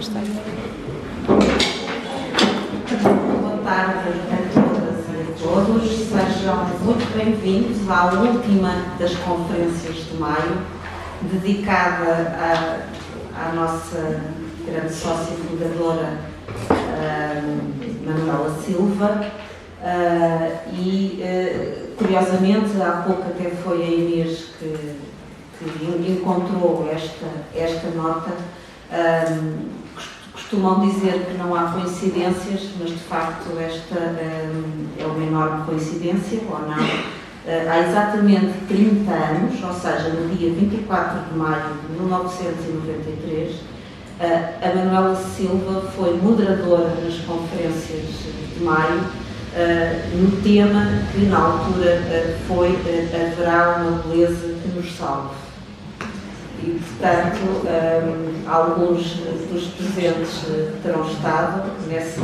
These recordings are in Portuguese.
está aí. Boa tarde a todas e a todos. Sejam muito bem-vindos à última das conferências de maio, dedicada à nossa grande sócia fundadora, Manuela Silva. Curiosamente, há pouco até foi a Inês que encontrou esta nota. Costumam dizer que não há coincidências, mas de facto esta é uma enorme coincidência, ou não? Há exatamente 30 anos, ou seja, no dia 24 de maio de 1993, a Manuela Silva foi moderadora nas conferências de maio, no tema que na altura foi "Haverá uma beleza que nos salve". E, portanto, alguns dos presentes terão estado nessa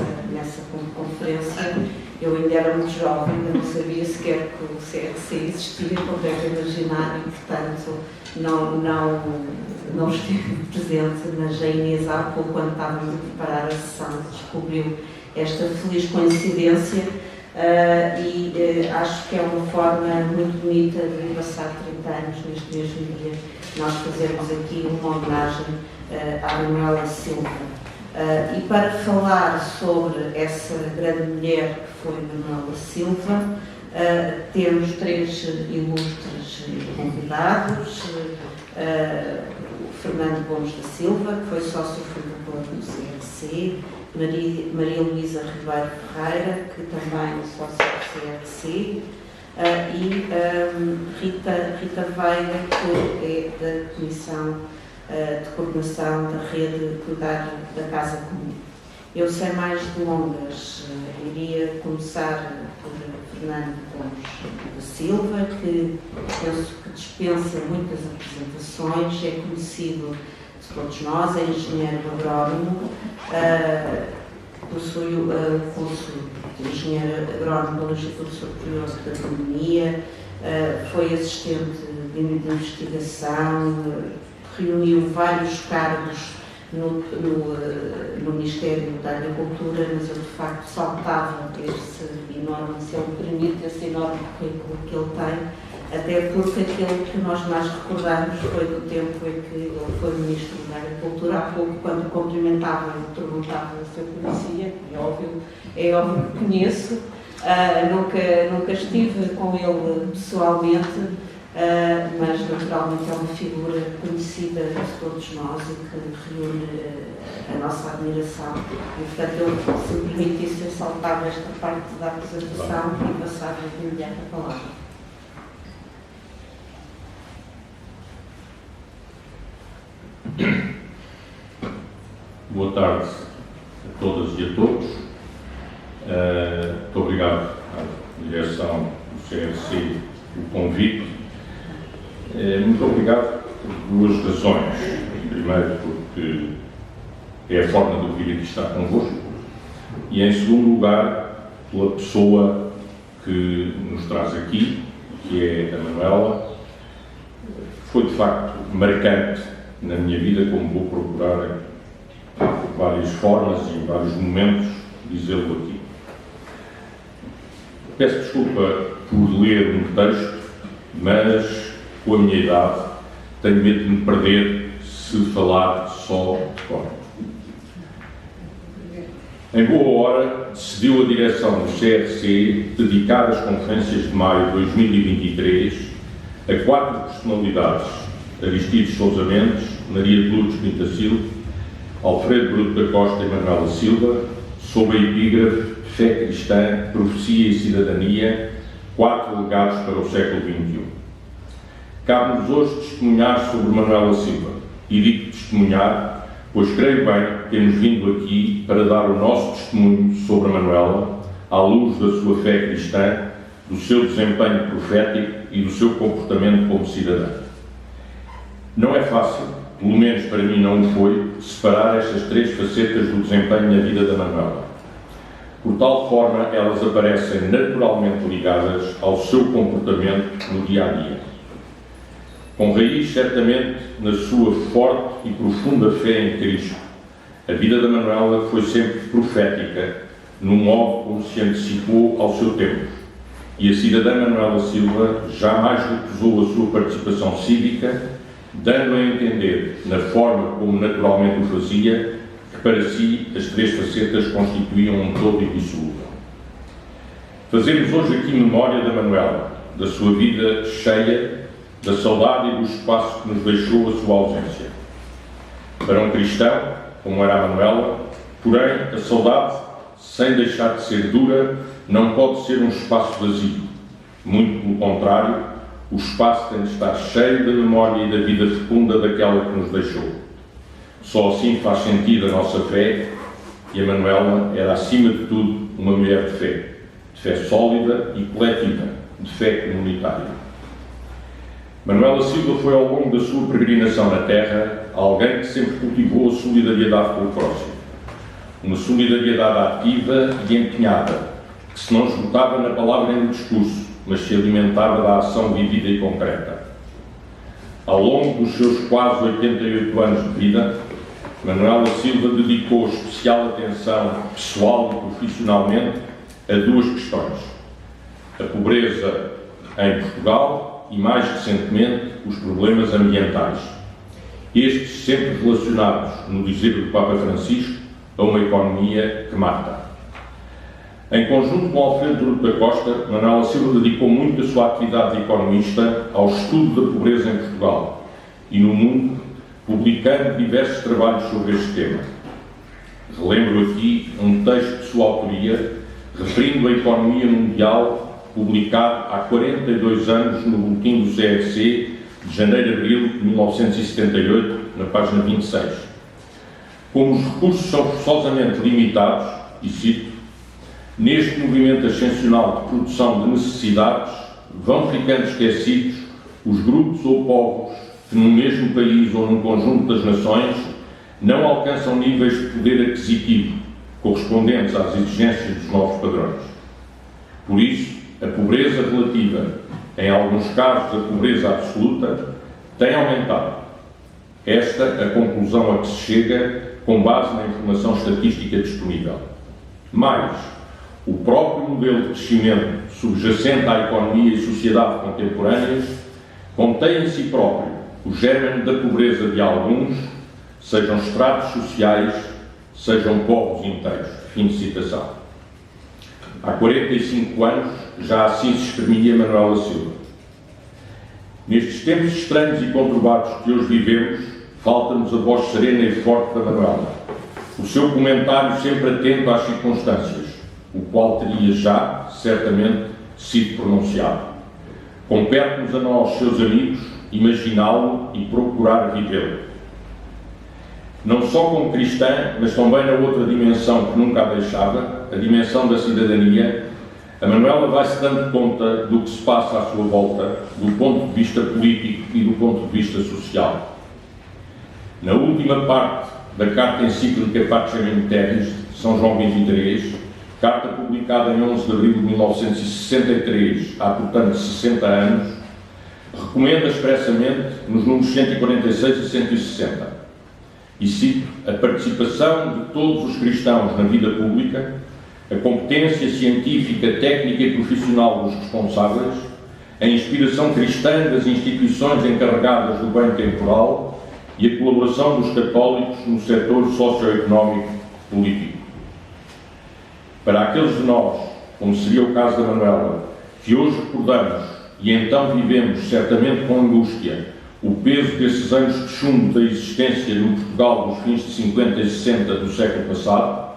conferência. Eu ainda era muito jovem, ainda não sabia sequer que o CRC existia, como devem imaginar, e, portanto, não estive presente, mas a Inês, há pouco, quando estávamos a preparar a sessão, descobriu esta feliz coincidência. Acho que é uma forma muito bonita de passar 30 anos neste mesmo dia, nós fazermos aqui uma homenagem à Manuela Silva. E para falar sobre essa grande mulher que foi Manuela Silva, temos três ilustres convidados: o Fernando Gomes da Silva, que foi sócio fundador do CRC, Maria Luísa Ribeiro Ferreira, que também é sócia do CRC, e Rita Veiga, que é da Comissão de Coordenação da Rede Cuidar da Casa Comum. Eu, sem mais delongas, iria começar por Fernando Gomes da Silva, que penso que dispensa muitas apresentações, é conhecido de todos nós, é engenheiro agrónomo, possui o curso de engenheiro agrónomo do Instituto Superior de Agronomia, foi assistente de investigação, reuniu vários cargos no Ministério da Agricultura, mas eu de facto saltava esse enorme, se ele me permite, esse enorme currículo que ele tem, até porque aquilo que nós mais recordamos foi do tempo em que ele foi Ministro da Agricultura. Há pouco, quando cumprimentava, ele perguntava se eu conhecia, é óbvio que conheço, nunca estive com ele pessoalmente, mas naturalmente é uma figura conhecida de todos nós e que reúne a nossa admiração. E, portanto, eu, se me permitisse, eu saltava esta parte da apresentação e passava de imediato a palavra. Boa tarde a todas e a todos. Muito obrigado à direção do CRC pelo convite. Muito obrigado por duas razões. Primeiro, porque é a forma de eu vir aqui estar convosco, e em segundo lugar, pela pessoa que nos traz aqui, que é a Manuela. Foi de facto marcante na minha vida, como vou procurar de várias formas e em vários momentos dizê-lo aqui. Peço desculpa por ler um texto, mas com a minha idade tenho medo de me perder se falar só de cor. Em boa hora, decidiu a direção do CRC dedicar as conferências de maio de 2023 a 4 personalidades: Aristides Sousa Mendes, Maria de Lourdes Pinta Silva, Alfredo Bruto da Costa e Manuela Silva, sob a epígrafe Fé Cristã, Profecia e Cidadania, 4 legados para o século XXI. Cabe-nos hoje testemunhar sobre Manuela Silva, e digo testemunhar, pois creio bem que temos vindo aqui para dar o nosso testemunho sobre a Manuela, à luz da sua fé cristã, do seu desempenho profético e do seu comportamento como cidadã. Não é fácil, pelo menos para mim não o foi, separar estas três facetas do desempenho na vida da Manuela. Por tal forma, elas aparecem naturalmente ligadas ao seu comportamento no dia-a-dia. Com raiz, certamente, na sua forte e profunda fé em Cristo, A vida da Manuela foi sempre profética, no modo como se antecipou ao seu tempo. E a cidadã Manuela Silva jamais recusou a sua participação cívica, dando a entender, na forma como naturalmente o fazia, que para si as três facetas constituíam um todo indissolúvel. Fazemos hoje aqui memória da Manuela, da sua vida cheia, da saudade e do espaço que nos deixou a sua ausência. Para um cristão, como era a Manuela, porém, a saudade, sem deixar de ser dura, não pode ser um espaço vazio. Muito pelo contrário, o espaço tem de estar cheio da memória e da vida fecunda daquela que nos deixou. Só assim faz sentido a nossa fé, e a Manuela era, acima de tudo, uma mulher de fé sólida e coletiva, de fé comunitária. Manuela Silva foi, ao longo da sua peregrinação na Terra, alguém que sempre cultivou a solidariedade com o próximo. Uma solidariedade ativa e empenhada, que se não esgotava na palavra e no discurso, mas se alimentava da ação vivida e concreta. Ao longo dos seus quase 88 anos de vida, Manuela Silva dedicou especial atenção, pessoal e profissionalmente, a duas questões: a pobreza em Portugal e, mais recentemente, os problemas ambientais. Estes sempre relacionados, no dizer do Papa Francisco, a uma economia que mata. Em conjunto com Alfredo Druto da Costa, Manuela Silva dedicou muito a sua atividade de economista ao estudo da pobreza em Portugal e no mundo, publicando diversos trabalhos sobre este tema. Relembro aqui um texto de sua autoria, referindo a economia mundial, publicado há 42 anos no Boletim do CFC, de janeiro-abril de 1978, na página 26. Como os recursos são forçosamente limitados, e cito, neste movimento ascensional de produção de necessidades, vão ficando esquecidos os grupos ou povos que num mesmo país ou num conjunto das nações não alcançam níveis de poder aquisitivo correspondentes às exigências dos novos padrões. Por isso, a pobreza relativa, em alguns casos a pobreza absoluta, tem aumentado. Esta é a conclusão a que se chega com base na informação estatística disponível. Mais, o próprio modelo de crescimento subjacente à economia e sociedade contemporâneas contém em si próprio o gérmen da pobreza de alguns, sejam estratos sociais, sejam povos inteiros. Fim de citação. Há 45 anos já assim se exprimia Manuela Silva. Nestes tempos estranhos e conturbados que hoje vivemos, falta-nos a voz serena e forte da Manuela. O seu comentário sempre atento às circunstâncias, o qual teria já, certamente, sido pronunciado. Compete-nos a nós, seus amigos, imaginá-lo e procurar vivê-lo. Não só como cristã, mas também na outra dimensão que nunca a deixava, a dimensão da cidadania, a Manuela vai-se dando conta do que se passa à sua volta, do ponto de vista político e do ponto de vista social. Na última parte da carta encíclica Pacem in Terris, de São João XXIII, carta publicada em 11 de abril de 1963, há portanto 60 anos, recomenda expressamente nos números 146 e 160, e cito, a participação de todos os cristãos na vida pública, a competência científica, técnica e profissional dos responsáveis, a inspiração cristã das instituições encarregadas do bem temporal e a colaboração dos católicos no setor socioeconómico político. Para aqueles de nós, como seria o caso da Manuela, que hoje recordamos e então vivemos certamente com angústia o peso desses anos de chumbo da existência no Portugal dos fins de 50 e 60 do século passado,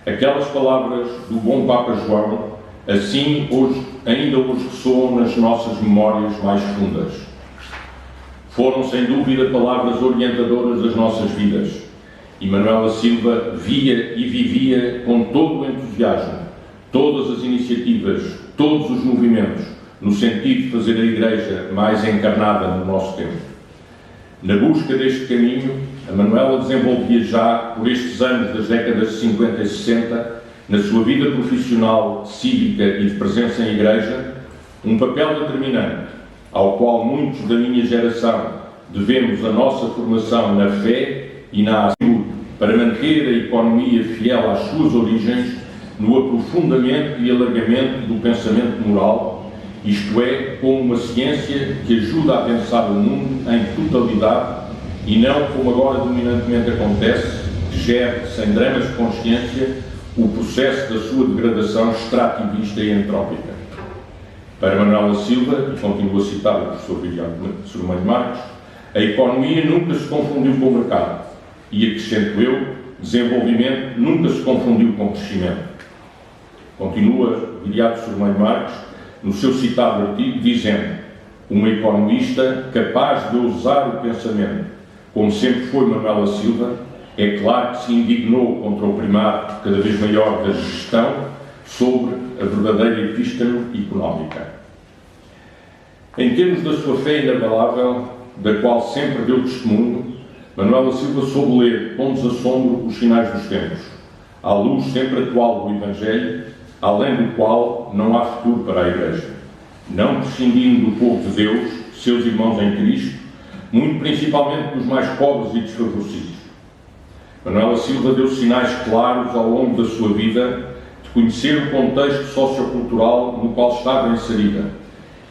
aquelas palavras do bom Papa João, assim hoje, ainda hoje ressoam nas nossas memórias mais fundas. Foram, sem dúvida, palavras orientadoras das nossas vidas, e Manuela Silva via e vivia com todo o entusiasmo todas as iniciativas, todos os movimentos, no sentido de fazer a Igreja mais encarnada no nosso tempo. Na busca deste caminho, a Manuela desenvolvia já, por estes anos das décadas de 50 e 60, na sua vida profissional, cívica e de presença em Igreja, um papel determinante, ao qual muitos da minha geração devemos a nossa formação na fé e na ação. para manter a economia fiel às suas origens no aprofundamento e alargamento do pensamento moral, isto é, como uma ciência que ajuda a pensar o mundo em totalidade e não como agora dominantemente acontece, que gere, sem dramas de consciência, o processo da sua degradação extrativista e entrópica. Para Manuela Silva, e continuo a citar o professor Sormani Marques, a economia nunca se confundiu com o mercado e, acrescento eu, desenvolvimento nunca se confundiu com crescimento. Continua Viriato Sormani Marques no seu citado artigo dizendo: uma economista capaz de ousar o pensamento, como sempre foi Manuela Silva, é claro que se indignou contra o primato cada vez maior da gestão sobre a verdadeira epísteme económica. Em termos da sua fé inabalável, da qual sempre deu testemunho, Manuela Silva soube ler com desassombro os sinais dos tempos, à luz sempre atual do Evangelho, além do qual não há futuro para a Igreja, não prescindindo do povo de Deus, seus irmãos em Cristo, muito principalmente dos mais pobres e desfavorecidos. Manuela Silva deu sinais claros ao longo da sua vida de conhecer o contexto sociocultural no qual estava inserida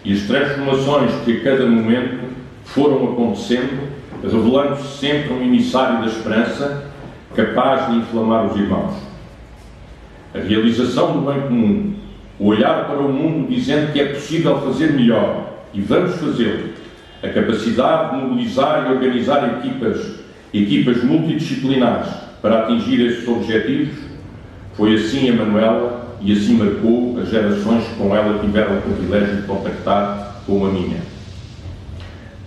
e as transformações que a cada momento foram acontecendo, revelando-se sempre um emissário da esperança, capaz de inflamar os irmãos. A realização do bem comum, o olhar para o mundo dizendo que é possível fazer melhor e vamos fazê-lo, a capacidade de mobilizar e organizar equipas multidisciplinares para atingir esses objetivos, foi assim a Manuela e assim marcou as gerações que com ela tiveram o privilégio de contactar, como a minha.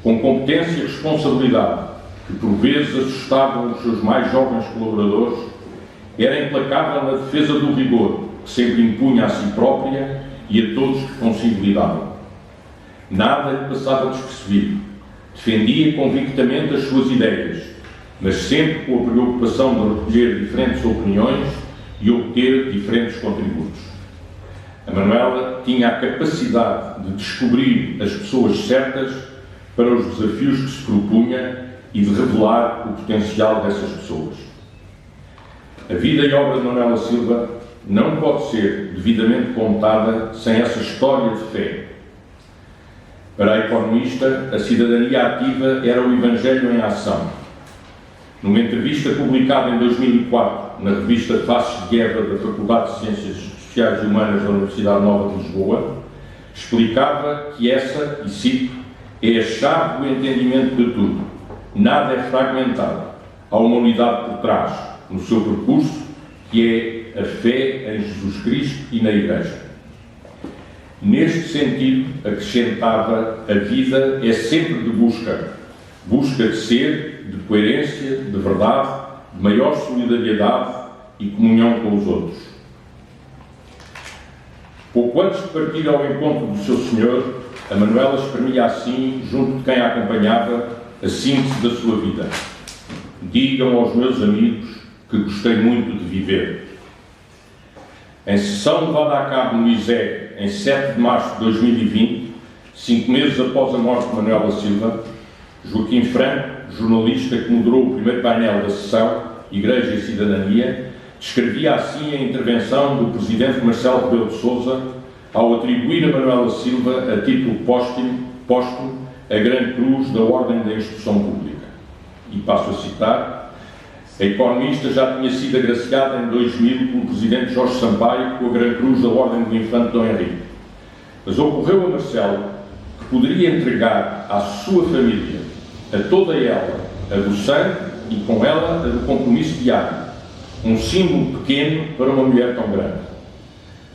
Com competência e responsabilidade, que por vezes assustavam os seus mais jovens colaboradores, era implacável na defesa do rigor, que sempre impunha a si própria e a todos que consigo lidavam. Nada lhe passava despercebido. Defendia convictamente as suas ideias, mas sempre com a preocupação de recolher diferentes opiniões e obter diferentes contributos. A Manuela tinha a capacidade de descobrir as pessoas certas para os desafios que se propunha e de revelar o potencial dessas pessoas. A vida e obra de Manuela Silva não pode ser devidamente contada sem essa história de fé. Para a economista, a cidadania ativa era o Evangelho em ação. Numa entrevista publicada em 2004 na revista Faces de Guerra da Faculdade de Ciências Sociais e Humanas da Universidade Nova de Lisboa, explicava que essa, e cito, é a chave do entendimento de tudo. Nada é fragmentado. Há uma unidade por trás, no seu percurso, que é a fé em Jesus Cristo e na Igreja. Neste sentido, acrescentava, a vida é sempre de busca de ser, de coerência, de verdade, de maior solidariedade e comunhão com os outros. Pouco antes de partir ao encontro do seu Senhor, a Manuela exprimia assim, junto de quem a acompanhava, a síntese da sua vida. Digam aos meus amigos que gostei muito de viver. Em sessão levada a cabo no ISEG, em 7 de março de 2020, 5 meses após a morte de Manuela Silva, Joaquim Franco, jornalista que moderou o primeiro painel da sessão Igreja e Cidadania, descrevia assim a intervenção do presidente Marcelo Rebelo de Sousa ao atribuir a Manuela Silva, a título póstumo, a Grande Cruz da Ordem da Instrução Pública. E passo a citar: a economista já tinha sido agraciada em 2000 pelo presidente Jorge Sampaio com a Grande Cruz da Ordem do Infante Dom Henrique. Mas ocorreu a Marcelo que poderia entregar à sua família, a toda ela, a do sangue e com ela a do compromisso diário, um símbolo pequeno para uma mulher tão grande.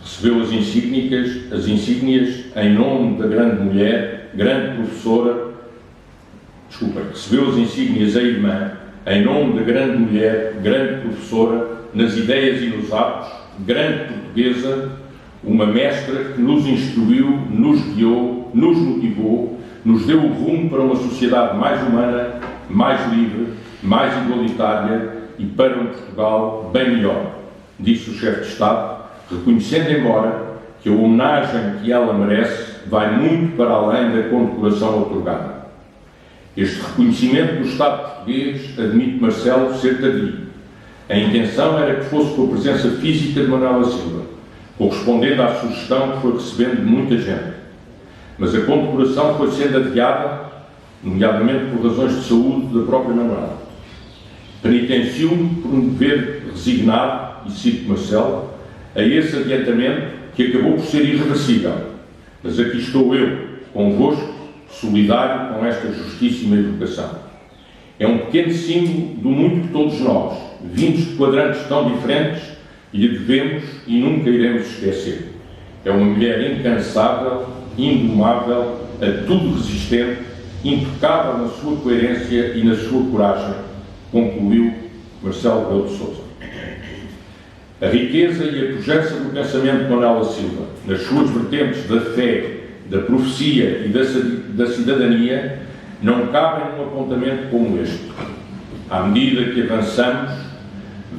Recebeu as insígnias em nome da grande mulher, grande professora, recebeu as insígnias a irmã, em nome da grande mulher, grande professora, nas ideias e nos atos, grande portuguesa, uma mestra que nos instruiu, nos guiou, nos motivou, nos deu o rumo para uma sociedade mais humana, mais livre, mais igualitária e para um Portugal bem melhor, disse o chefe de Estado, reconhecendo embora que a homenagem que ela merece vai muito para além da condecoração otorgada. Este reconhecimento do Estado português admite Marcelo ser tardio, A intenção era que fosse com a presença física de Manuela Silva, correspondendo à sugestão que foi recebendo de muita gente. Mas a condecoração foi sendo adiada, nomeadamente por razões de saúde da própria Manuela. Penitencio-me por me ver resignado, e cito Marcelo, a esse adiantamento que acabou por ser irreversível. Mas aqui estou eu, convosco, solidário com esta justíssima evocação. É um pequeno símbolo do muito que todos nós, vindos de quadrantes tão diferentes, lhe devemos e nunca iremos esquecer. É uma mulher incansável, indomável, a tudo resistente, intocável na sua coerência e na sua coragem, concluiu Marcelo Rebelo de Sousa. A riqueza e a pujança do pensamento de Manuela Silva, nas suas vertentes da fé, da profecia e da cidadania, não cabem num apontamento como este. À medida que avançamos,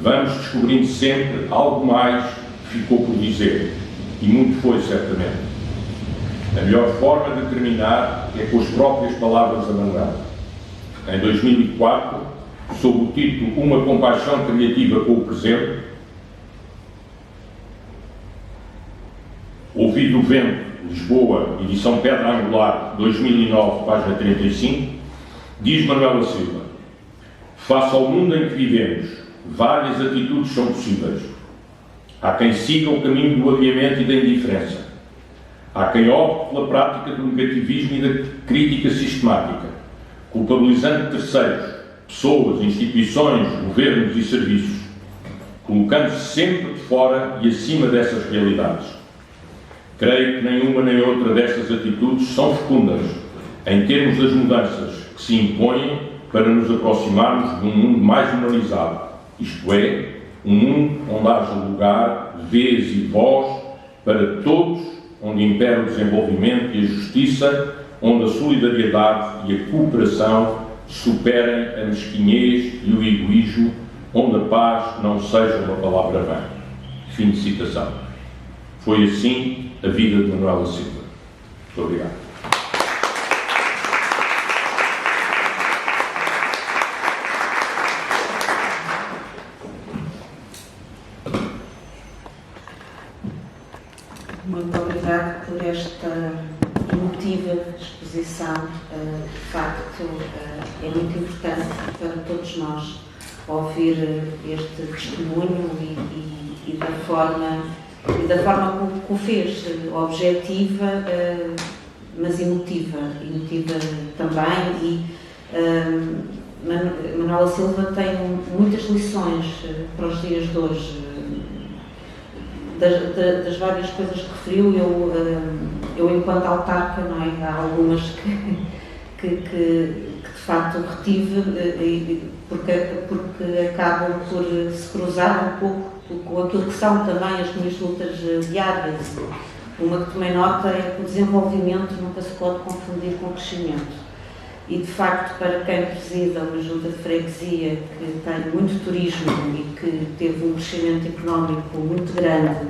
vamos descobrindo sempre algo mais que ficou por dizer, e muito foi, certamente. A melhor forma de terminar é com as próprias palavras da Manuela. Em 2004, sob o título Uma Compaixão Criativa com o Presente, Ouvido o Vento, Lisboa, edição Pedra Angular, 2009, página 35, diz Manuela Silva: face ao mundo em que vivemos, várias atitudes são possíveis. Há quem siga o caminho do aviamento e da indiferença. Há quem opte pela prática do negativismo e da crítica sistemática, culpabilizando terceiros, pessoas, instituições, governos e serviços, colocando-se sempre de fora e acima dessas realidades. Creio que nenhuma nem outra destas atitudes são fecundas em termos das mudanças que se impõem para nos aproximarmos de um mundo mais humanizado, isto é, um mundo onde haja lugar, vez e voz para todos, onde impera o desenvolvimento e a justiça, onde a solidariedade e a cooperação superem a mesquinhez e o egoísmo, onde a paz não seja uma palavra vã. Fim de citação. Foi assim a vida de Manuela Silva. Muito obrigado. Muito obrigada por esta emotiva exposição. De facto, é muito importante para todos nós ouvir este testemunho e da forma que o fez, objetiva, mas emotiva também. E Manuela Silva tem muitas lições para os dias de hoje. Das várias coisas que referiu, eu enquanto autarca, não é? Há algumas que de facto retive, porque acabam por se cruzar um pouco com aquilo que são também as minhas lutas diárias. Uma que tomei nota é que o desenvolvimento nunca se pode confundir com o crescimento. E, de facto, para quem presida uma junta de freguesia que tem muito turismo e que teve um crescimento económico muito grande,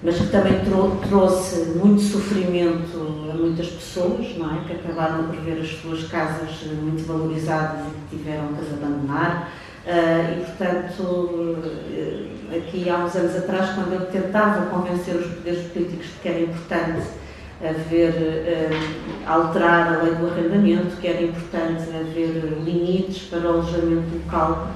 mas que também trouxe muito sofrimento a muitas pessoas, não é? Que acabaram por ver as suas casas muito valorizadas e que tiveram que as abandonar. E, portanto, aqui há uns anos atrás, quando eu tentava convencer os poderes políticos de que era importante alterar a lei do arrendamento, que era importante haver limites para o alojamento local,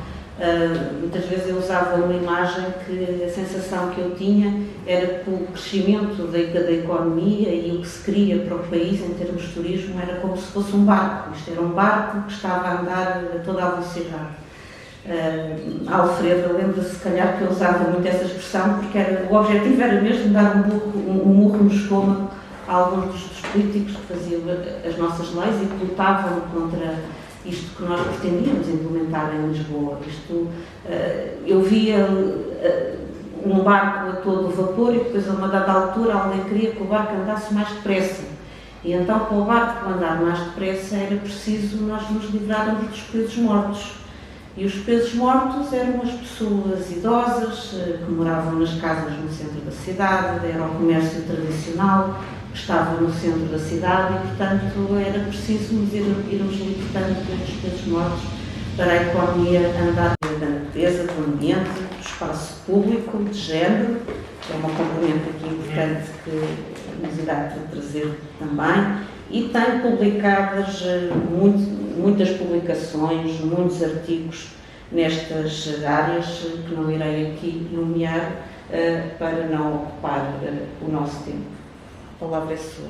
muitas vezes eu usava uma imagem que a sensação que eu tinha era que o crescimento da economia e o que se queria para o país em termos de turismo era como se fosse um barco. Isto era um barco que estava a andar a toda a velocidade. Alfredo, lembra-se se calhar que eu usava muito essa expressão, porque o objetivo era mesmo dar um murro no estômago a alguns dos políticos que faziam as nossas leis e que lutavam contra isto que nós pretendíamos implementar em Lisboa. Eu via um barco a todo vapor e depois a uma dada altura alguém queria que o barco andasse mais depressa. E então, para o barco andar mais depressa, era preciso nós nos livrarmos dos pesos mortos. E os pesos mortos eram as pessoas idosas que moravam nas casas no centro da cidade, era o comércio tradicional que estava no centro da cidade e, portanto, era preciso irmos libertando destes pesos mortos para a economia andar. da natureza, do ambiente, do espaço público, de género, que é uma componente aqui importante que nos irá trazer também, e tem publicadas muitas publicações, muitos artigos nestas áreas que não irei aqui nomear para não ocupar o nosso tempo. A palavra é sua.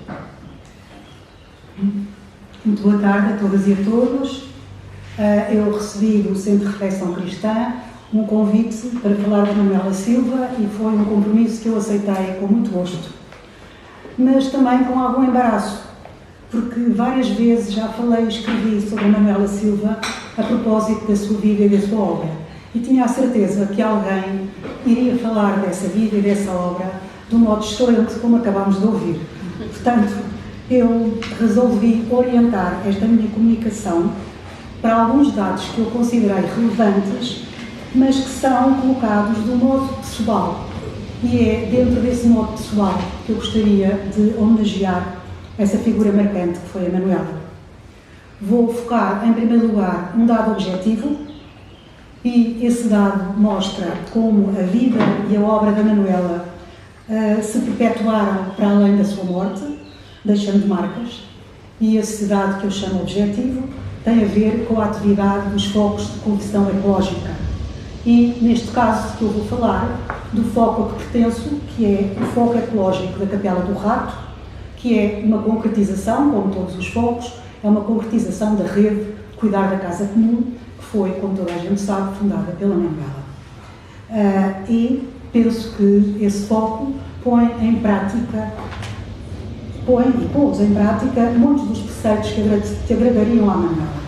Muito boa tarde a todas e a todos. Eu recebi do Centro de Reflexão Cristã um convite para falar da Manuela Silva e foi um compromisso que eu aceitei com muito gosto, mas também com algum embaraço, porque várias vezes já falei e escrevi sobre a Manuela Silva a propósito da sua vida e da sua obra, e tinha a certeza que alguém iria falar dessa vida e dessa obra de um modo excelente, como acabámos de ouvir. Portanto, eu resolvi orientar esta minha comunicação para alguns dados que eu considerei relevantes, mas que são colocados de um modo pessoal. E é dentro desse modo pessoal que eu gostaria de homenagear essa figura marcante que foi a Manuela. Vou focar, em primeiro lugar, um dado objetivo, e esse dado mostra como a vida e a obra da Manuela se perpetuaram para além da sua morte, deixando marcas, e esse dado que eu chamo objetivo tem a ver com a atividade dos focos de conversão ecológica. E, neste caso que eu vou falar, do foco a que pertenço, que é o foco ecológico da Capela do Rato, que é uma concretização, como todos os focos, é uma concretização da rede de Cuidar da Casa Comum, que foi, como toda a gente sabe, fundada pela Manuela. E penso que esse foco põe em prática muitos dos preceitos que agradariam à Manuela.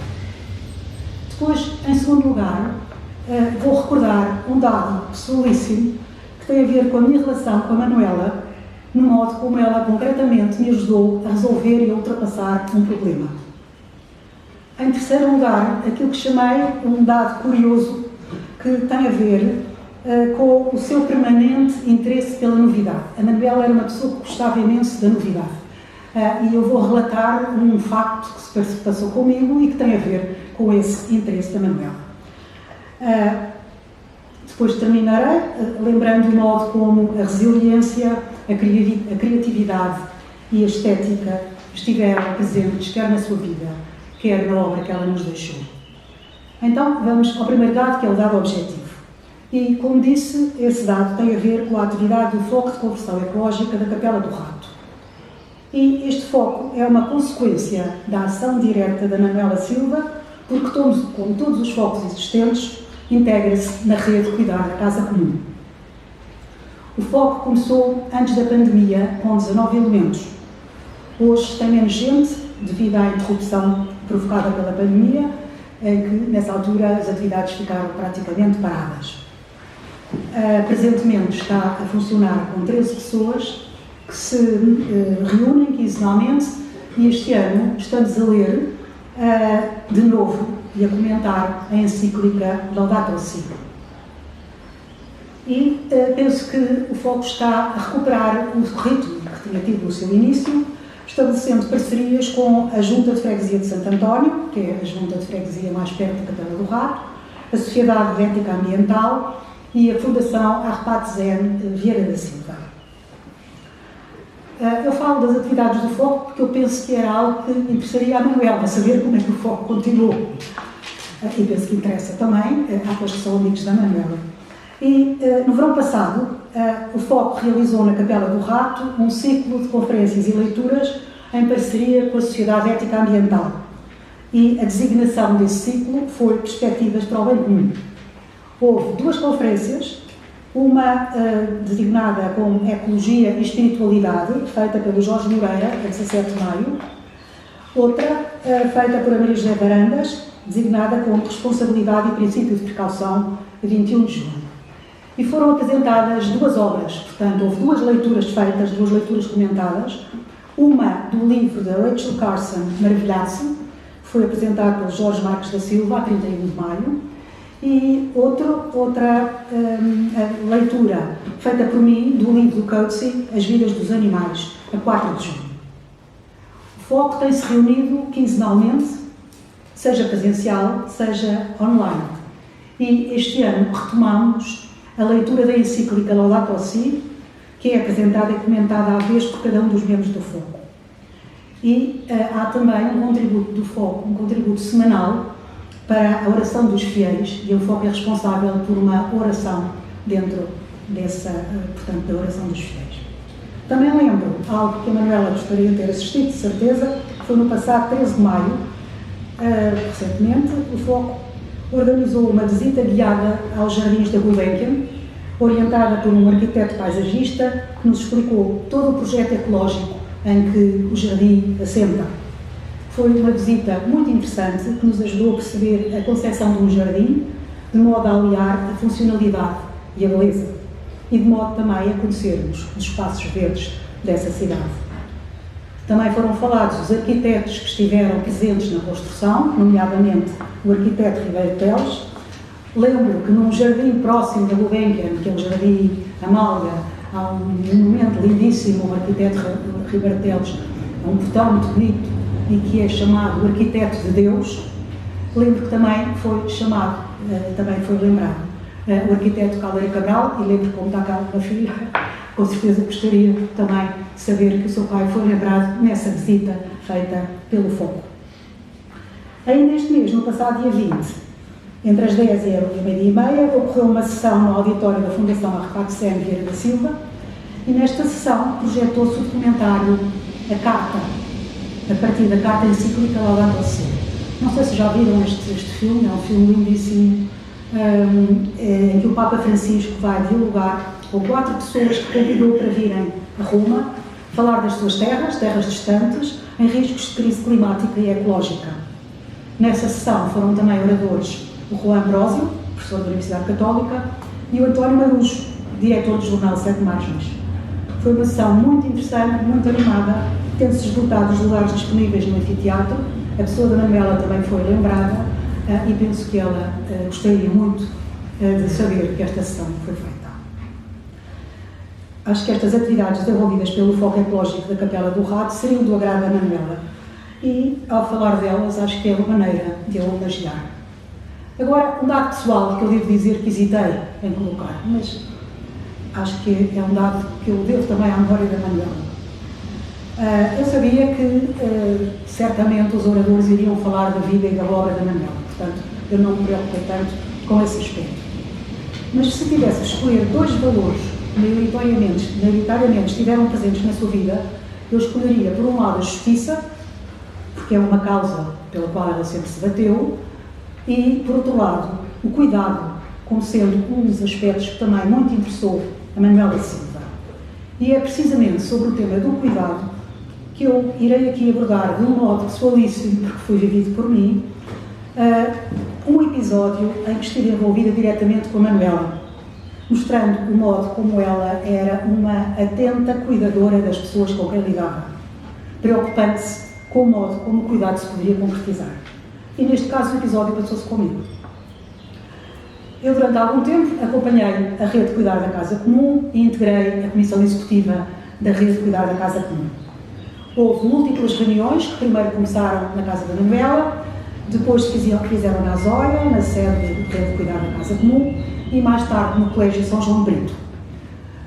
Depois, em segundo lugar, vou recordar um dado pessoalíssimo que tem a ver com a minha relação com a Manuela, no modo como ela concretamente me ajudou a resolver e a ultrapassar um problema. Em terceiro lugar, aquilo que chamei um dado curioso que tem a ver com o seu permanente interesse pela novidade. A Manuela era uma pessoa que gostava imenso da novidade. E eu vou relatar um facto que se passou comigo e que tem a ver com esse interesse da Manuela. Depois terminarei lembrando o modo como a resiliência, a criatividade e a estética estiveram presentes quer na sua vida, quer na obra que ela nos deixou. Então, vamos ao primeiro dado, que é o dado objetivo. E, como disse, esse dado tem a ver com a atividade do foco de conversão ecológica da Capela do Rato. E este foco é uma consequência da ação direta da Manuela Silva, porque, como todos os focos existentes, integra-se na rede de Cuidar da Casa Comum. O foco começou antes da pandemia, com 19 elementos. Hoje tem menos gente, devido à interrupção provocada pela pandemia, em que, nessa altura, as atividades ficaram praticamente paradas. Presentemente está a funcionar com 13 pessoas, que se reúnem quinzenalmente, e este ano estamos a ler de novo e a comentar a encíclica Laudato Si. E penso que o foco está a recuperar o ritmo que tinha tido no seu início, estabelecendo parcerias com a Junta de Freguesia de Santo António, que é a Junta de Freguesia mais perto da Capela do Rato, a Sociedade de Ética Ambiental e a Fundação Arpad Zen Vieira da Silva. Eu falo das atividades do foco porque eu penso que era algo que interessaria à Manuela, saber como é que o foco continuou. E penso que interessa também àqueles que são amigos da Manuela. E no verão passado, o foco realizou na Capela do Rato um ciclo de conferências e leituras em parceria com a Sociedade Ética Ambiental. E a designação desse ciclo foi Perspectivas para o Bem Comum. Houve duas conferências, uma designada como Ecologia e Espiritualidade, feita pelo Jorge Moreira, a 17 de maio, outra feita por Maria José Varandas, designada como Responsabilidade e Princípio de Precaução, a 21 de junho. E foram apresentadas duas obras, portanto, houve duas leituras feitas, duas leituras comentadas, uma do livro da Rachel Carson, Maravilhar-se, que foi apresentado pelo Jorge Marques da Silva, a 31 de maio, e outra leitura feita por mim do livro do Coetzee, As Vidas dos Animais, a 4 de junho. O foco tem-se reunido quinzenalmente, seja presencial, seja online. E este ano retomamos a leitura da encíclica Laudato Si, que é apresentada e comentada à vez por cada um dos membros do Foco. E há também um contributo do Foco, um contributo semanal para a oração dos fiéis, e o Foco é responsável por uma oração dentro dessa, portanto, da oração dos fiéis. Também lembro algo que a Manuela gostaria de ter assistido, de certeza, que foi no passado 13 de maio, recentemente, o Foco organizou uma visita guiada aos jardins da Gulbenkian, orientada por um arquiteto paisagista que nos explicou todo o projeto ecológico em que o jardim assenta. Foi uma visita muito interessante que nos ajudou a perceber a concepção de um jardim, de modo a aliar a funcionalidade e a beleza, e de modo também a conhecermos os espaços verdes dessa cidade. Também foram falados os arquitetos que estiveram presentes na construção, nomeadamente o arquiteto Ribeiro Teles. Lembro que num jardim próximo da Gulbenkian, que é o Jardim Amália, há um monumento lindíssimo, o arquiteto Ribeiro Teles, é um portão muito bonito e que é chamado o Arquiteto de Deus. Lembro que também foi chamado, também foi lembrado, o arquiteto Caldeira Cabral, e lembro como está cá uma filha, com certeza gostaria também de saber que o seu pai foi lembrado nessa visita feita pelo Foco. Ainda este mês, no passado dia 20, entre as 10 e a meia-dia e meia, ocorreu uma sessão no auditório da Fundação Arrefato Sem Vieira da Silva, e nesta sessão projetou-se o documentário A Carta, a partir da carta encíclica Laudato Si. Não sei se já viram este filme, é um filme lindíssimo, em que o Papa Francisco vai dialogar com 4 pessoas que convidou para virem a Roma, falar das suas terras distantes, em riscos de crise climática e ecológica. Nessa sessão foram também oradores o Juan Ambrosio, professor da Universidade Católica, e o António Marujo, diretor do jornal Sete Margens. Foi uma sessão muito interessante, muito animada, tendo-se esgotado os lugares disponíveis no anfiteatro. A pessoa da Manuela também foi lembrada e penso que ela gostaria muito de saber que esta sessão foi feita. Acho que estas atividades desenvolvidas pelo Foco Ecológico da Capela do Rato seriam do agrado da Manuela e, ao falar delas, acho que é uma maneira de a homenagear. Agora, um dado pessoal que eu devo dizer que hesitei em colocar, mas acho que é um dado que eu devo também à memória da Manuela. Eu sabia que, certamente, os oradores iriam falar da vida e da obra da Manuela, portanto, eu não me preocupei tanto com esse aspecto. Mas se tivesse de escolher 2 valores maioritariamente estiveram presentes na sua vida, eu escolheria, por um lado, a justiça, porque é uma causa pela qual ela sempre se bateu, e, por outro lado, o cuidado, como sendo um dos aspectos que também muito interessou a Manuela Silva. E é precisamente sobre o tema do cuidado que eu irei aqui abordar de um modo pessoalíssimo, porque foi vivido por mim, um episódio em que estive envolvida diretamente com a Manuela, mostrando o modo como ela era uma atenta cuidadora das pessoas com quem lidava, preocupando-se com o modo como o cuidado se poderia concretizar. E neste caso o episódio passou-se comigo. Eu, durante algum tempo, acompanhei a Rede de Cuidar da Casa Comum e integrei a Comissão Executiva da Rede de Cuidar da Casa Comum. Houve múltiplas reuniões que primeiro começaram na Casa da Manuela, depois fizeram na Azóia, na sede da Rede de Cuidar da Casa Comum, e mais tarde no Colégio São João de Brito.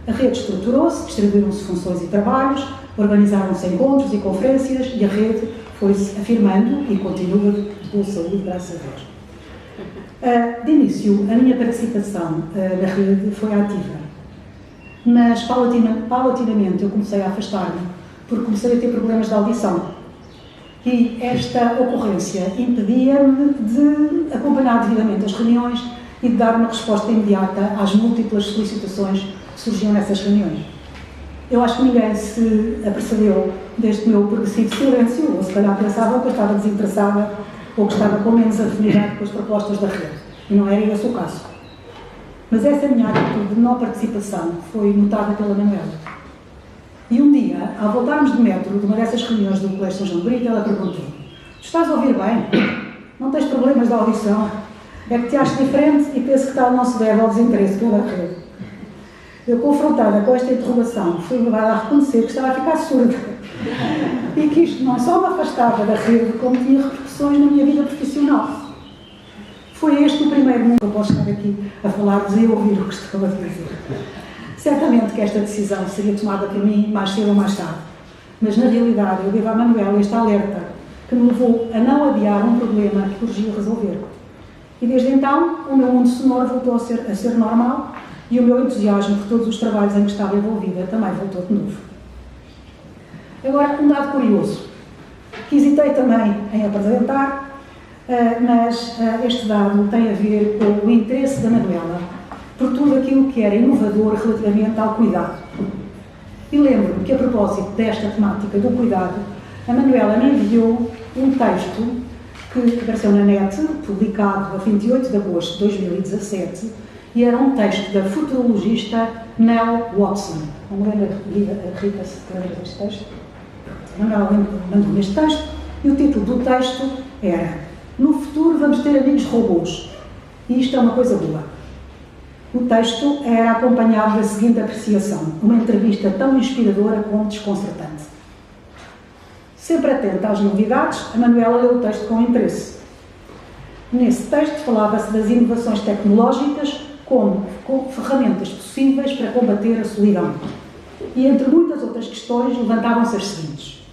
A rede estruturou-se, distribuíram-se funções e trabalhos, organizaram-se encontros e conferências e a rede foi-se afirmando e continua de boa saúde, graças a Deus. De início, a minha participação na rede foi ativa, mas paulatinamente eu comecei a afastar-me porque comecei a ter problemas de audição e esta ocorrência impedia-me de acompanhar devidamente as reuniões e de dar uma resposta imediata às múltiplas solicitações que surgiam nessas reuniões. Eu acho que ninguém se apercebeu deste meu progressivo silêncio, ou se calhar pensava que eu estava desinteressada ou que estava com menos afinidade com as propostas da rede. E não era esse o caso. Mas essa minha atitude de não participação foi notada pela Manuela. E um dia, ao voltarmos de metro de uma dessas reuniões do Colégio São João de Brito, ela perguntou: estás a ouvir bem? Não tens problemas de audição? É que te acho diferente e penso que tal não se deve ao desinteresse pela rede. Eu, confrontada com esta interrogação, fui levada a reconhecer que estava a ficar surda e que isto não só me afastava da rede, como tinha repercussões na minha vida profissional. Foi este o primeiro mundo que eu posso estar aqui a falar-vos e ouvir o que estou a dizer. Certamente que esta decisão seria tomada por mim mais cedo ou mais tarde, mas na realidade eu devo à Manuela este alerta que me levou a não adiar um problema que urgia resolver. E desde então o meu mundo sonoro voltou a ser normal e o meu entusiasmo por todos os trabalhos em que estava envolvida também voltou de novo. Agora, um dado curioso, que hesitei também em apresentar, mas este dado tem a ver com o interesse da Manuela por tudo aquilo que era inovador relativamente ao cuidado. E lembro-me que, a propósito desta temática do cuidado, a Manuela me enviou um texto que apareceu na net, publicado a 28 de agosto de 2017, e era um texto da futurologista Nell Watson. Não me lembro, Rita, se lembra deste texto? A Manuela mandou-me este texto, e o título do texto era "No futuro vamos ter amigos robôs". E isto é uma coisa boa. O texto era acompanhado da seguinte apreciação, uma entrevista tão inspiradora como desconcertante. Sempre atenta às novidades, a Manuela leu o texto com interesse. Nesse texto falava-se das inovações tecnológicas como ferramentas possíveis para combater a solidão. E entre muitas outras questões levantavam-se as seguintes.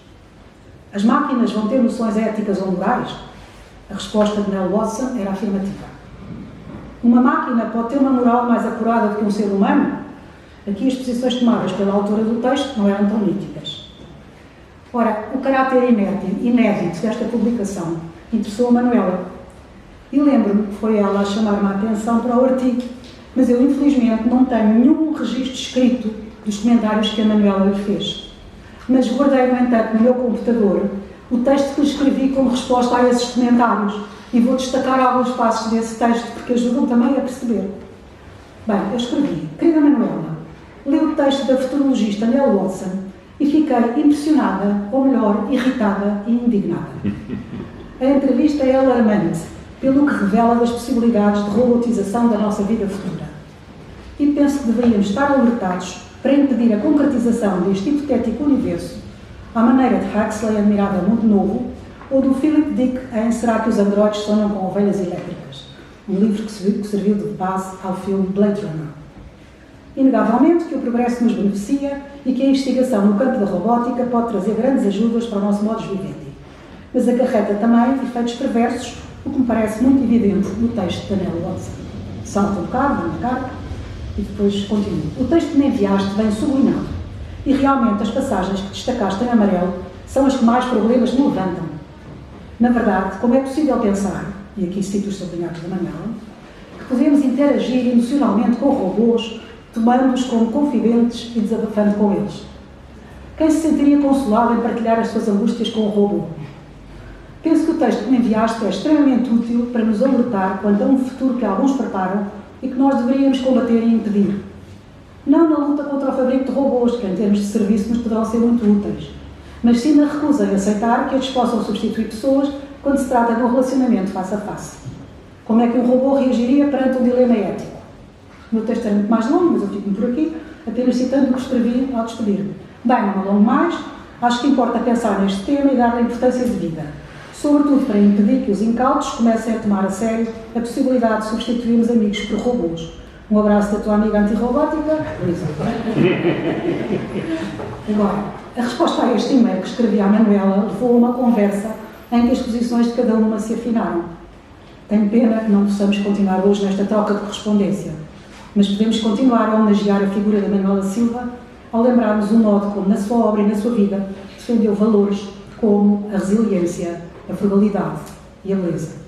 As máquinas vão ter noções éticas ou morais? A resposta de Nell Watson era afirmativa. Uma máquina pode ter uma moral mais apurada do que um ser humano? Aqui as posições tomadas pela autora do texto não eram tão nítidas. Ora, o caráter inédito desta publicação interessou a Manuela. E lembro-me que foi ela a chamar-me a atenção para o artigo, mas eu infelizmente não tenho nenhum registro escrito dos comentários que a Manuela lhe fez. Mas guardei, no entanto, no meu computador o texto que lhe escrevi como resposta a esses comentários e vou destacar alguns passos desse texto porque ajudam também a perceber. Bem, eu escrevi: Querida Manuela, li o texto da futurologista Nell Watson e fiquei impressionada, ou melhor, irritada e indignada. A entrevista é alarmante pelo que revela das possibilidades de robotização da nossa vida futura. E penso que deveríamos estar alertados para impedir a concretização deste hipotético universo, à maneira de Huxley, Admirável Mundo Novo, ou do Philip Dick em Será que os androides sonham com ovelhas elétricas? Um livro que serviu de base ao filme Blade Runner. Inegavelmente que o progresso nos beneficia e que a investigação no campo da robótica pode trazer grandes ajudas para o nosso modus vivendi. Mas acarreta também efeitos perversos, o que me parece muito evidente no texto da Nell Watson. Salta um bocado, vamos cá, e depois continua. O texto que me enviaste vem sublinhado. E realmente as passagens que destacaste em amarelo são as que mais problemas me levantam. Na verdade, como é possível pensar, e aqui cito os sublinhados da Manuela, que podemos interagir emocionalmente com robôs, tomando-os como confidentes e desabafando com eles? Quem se sentiria consolado em partilhar as suas angústias com o robô? Penso que o texto que me enviaste é extremamente útil para nos alertar quanto a um futuro que alguns preparam e que nós deveríamos combater e impedir. Não na luta contra o fabrico de robôs, que em termos de serviço nos poderão ser muito úteis, mas sim na recusa em aceitar que estes possam substituir pessoas quando se trata de um relacionamento face a face. Como é que um robô reagiria perante um dilema ético? O meu texto é muito mais longo, mas eu fico por aqui, apenas citando o que escrevi ao despedir-me. Bem, não me alongo mais, acho que importa pensar neste tema e dar-lhe a importância devida, sobretudo para impedir que os incautos comecem a tomar a sério a possibilidade de substituirmos amigos por robôs. Um abraço da tua amiga antirrobótica, Luísa. Agora, a resposta a este e-mail que escrevi à Manuela levou a uma conversa em que as posições de cada uma se afinaram. Tenho pena que não possamos continuar hoje nesta troca de correspondência, mas podemos continuar a homenagear a figura da Manuela Silva ao lembrarmos o modo como, na sua obra e na sua vida, defendeu valores como a resiliência, a frugalidade e a beleza.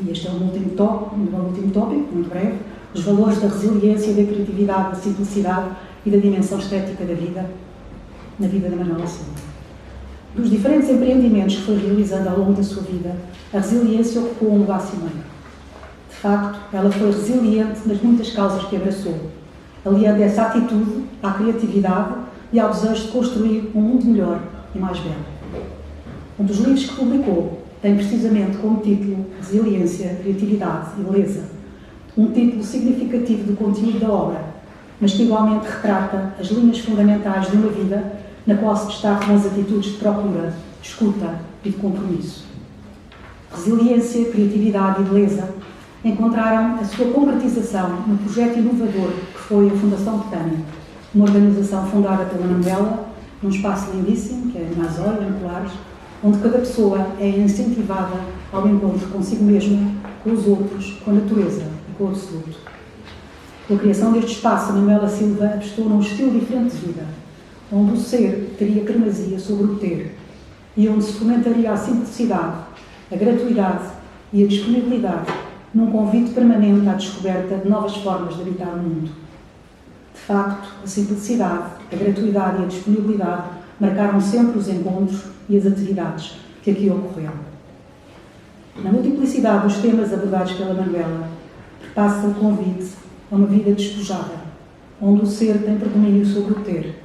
E este é um último tópico, muito breve, os valores da resiliência, da criatividade, da simplicidade e da dimensão estética da vida, na vida da Manuela Silva. Dos diferentes empreendimentos que foi realizando ao longo da sua vida, a resiliência ocupou um lugar cimeiro. De facto, ela foi resiliente nas muitas causas que abraçou, aliando essa atitude à criatividade e ao desejo de construir um mundo melhor e mais belo. Um dos livros que publicou tem precisamente como título Resiliência, Criatividade e Beleza, um título significativo do conteúdo da obra, mas que igualmente retrata as linhas fundamentais de uma vida na qual se destacam as atitudes de procura, de escuta e de compromisso. Resiliência, criatividade e beleza encontraram a sua concretização no projeto inovador que foi a Fundação Betânia, uma organização fundada pela Manuela, num espaço lindíssimo, que é na Azóia, em Colares, onde cada pessoa é incentivada ao encontro consigo mesma, com os outros, com a natureza e com o absoluto. Com a criação deste espaço, a Manuela Silva apostou num estilo diferente de vida, onde o ser teria primazia sobre o ter e onde se fomentaria a simplicidade, a gratuidade e a disponibilidade num convite permanente à descoberta de novas formas de habitar o mundo. De facto, a simplicidade, a gratuidade e a disponibilidade marcaram sempre os encontros e as atividades que aqui ocorreram. Na multiplicidade dos temas abordados pela Manuela, perpassa o convite a uma vida despojada, onde o ser tem predomínio sobre o ter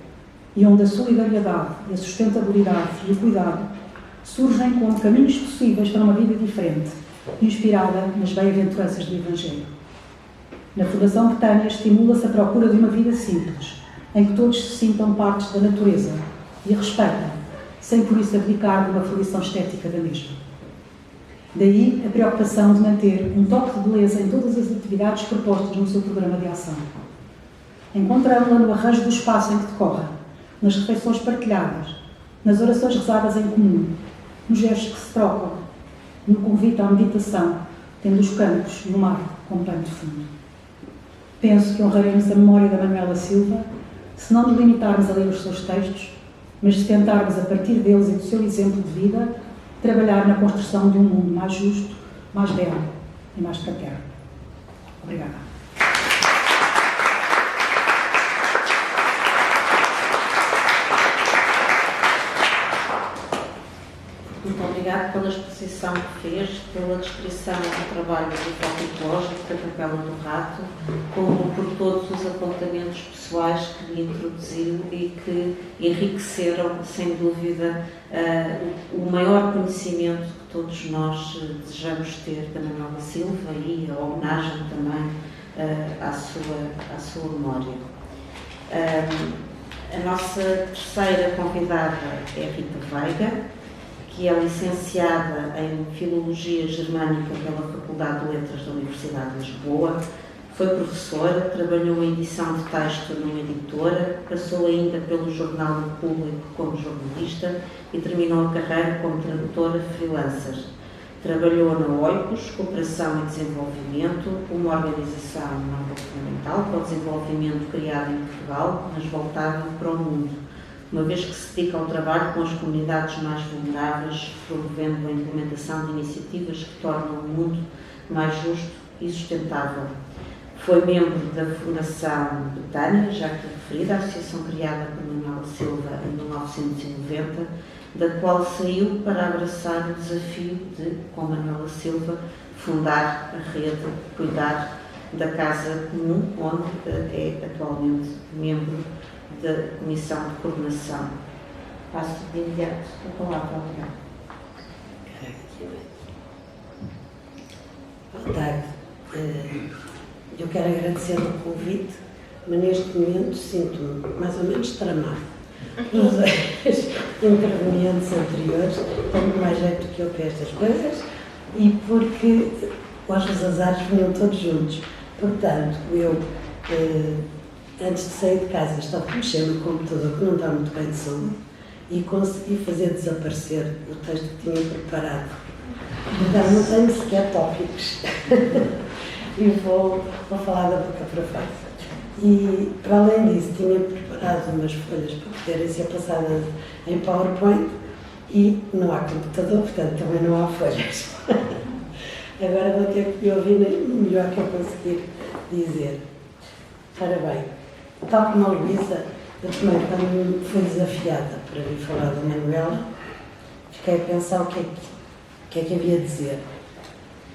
e onde a solidariedade, a sustentabilidade e o cuidado surgem como caminhos possíveis para uma vida diferente, inspirada nas bem-aventuranças do Evangelho. Na Fundação Betânia estimula-se a procura de uma vida simples, em que todos se sintam partes da natureza e a respeitem, sem por isso abdicar de uma fruição estética da mesma. Daí a preocupação de manter um toque de beleza em todas as atividades propostas no seu programa de ação. Encontramos-la no arranjo do espaço em que decorre, nas refeições partilhadas, nas orações rezadas em comum, nos gestos que se trocam, no convite à meditação, tendo os campos no mar como pano de fundo. Penso que honraremos a memória da Manuela Silva se não nos limitarmos a ler os seus textos, mas se tentarmos, a partir deles e do seu exemplo de vida, trabalhar na construção de um mundo mais justo, mais belo e mais fraterno. Obrigada. Muito obrigada pela exposição que fez, pela descrição do trabalho do foco ecológico da Capela do Rato, como por todos os apontamentos pessoais que lhe introduziu e que enriqueceram, sem dúvida, o maior conhecimento que todos nós desejamos ter da Manuela Silva e a homenagem também à sua memória. A nossa terceira convidada é Rita Veiga, que é licenciada em Filologia Germânica pela Faculdade de Letras da Universidade de Lisboa, foi professora, trabalhou em edição de texto numa editora, passou ainda pelo Jornal do Público como jornalista e terminou a carreira como tradutora freelancer. Trabalhou na OICOS, Cooperação e Desenvolvimento, uma organização não governamental para o desenvolvimento criada em Portugal, mas voltada para o mundo, uma vez que se dedica ao trabalho com as comunidades mais vulneráveis, promovendo a implementação de iniciativas que tornam o mundo mais justo e sustentável. Foi membro da Fundação Betânia, já que referida, a associação criada por Manuela Silva em 1990, da qual saiu para abraçar o desafio de, com Manuela Silva, fundar a rede, cuidar da Casa Comum, onde é atualmente membro da Comissão de Coordenação. Passo de imediato a palavra ao Miguel. Boa tarde. Eu quero agradecer o convite, mas neste momento sinto-me mais ou menos tramado. Os intervenientes anteriores têm mais jeito que eu para estas coisas e porque os azares vinham todos juntos. Portanto, eu, antes de sair de casa, estava a mexer no computador que não está muito bem de saúde e consegui fazer desaparecer o texto que tinha preparado. Então, não tenho sequer tópicos. E vou falar da boca para fora. E, para além disso, tinha preparado umas folhas para poderem ser passadas em PowerPoint e não há computador, portanto, também não há folhas. Agora vou ter que me ouvir no melhor que eu conseguir dizer. Ora bem, tal como a Luísa, eu também, quando fui desafiada para vir falar da Manuela, fiquei a pensar o que é que havia a dizer.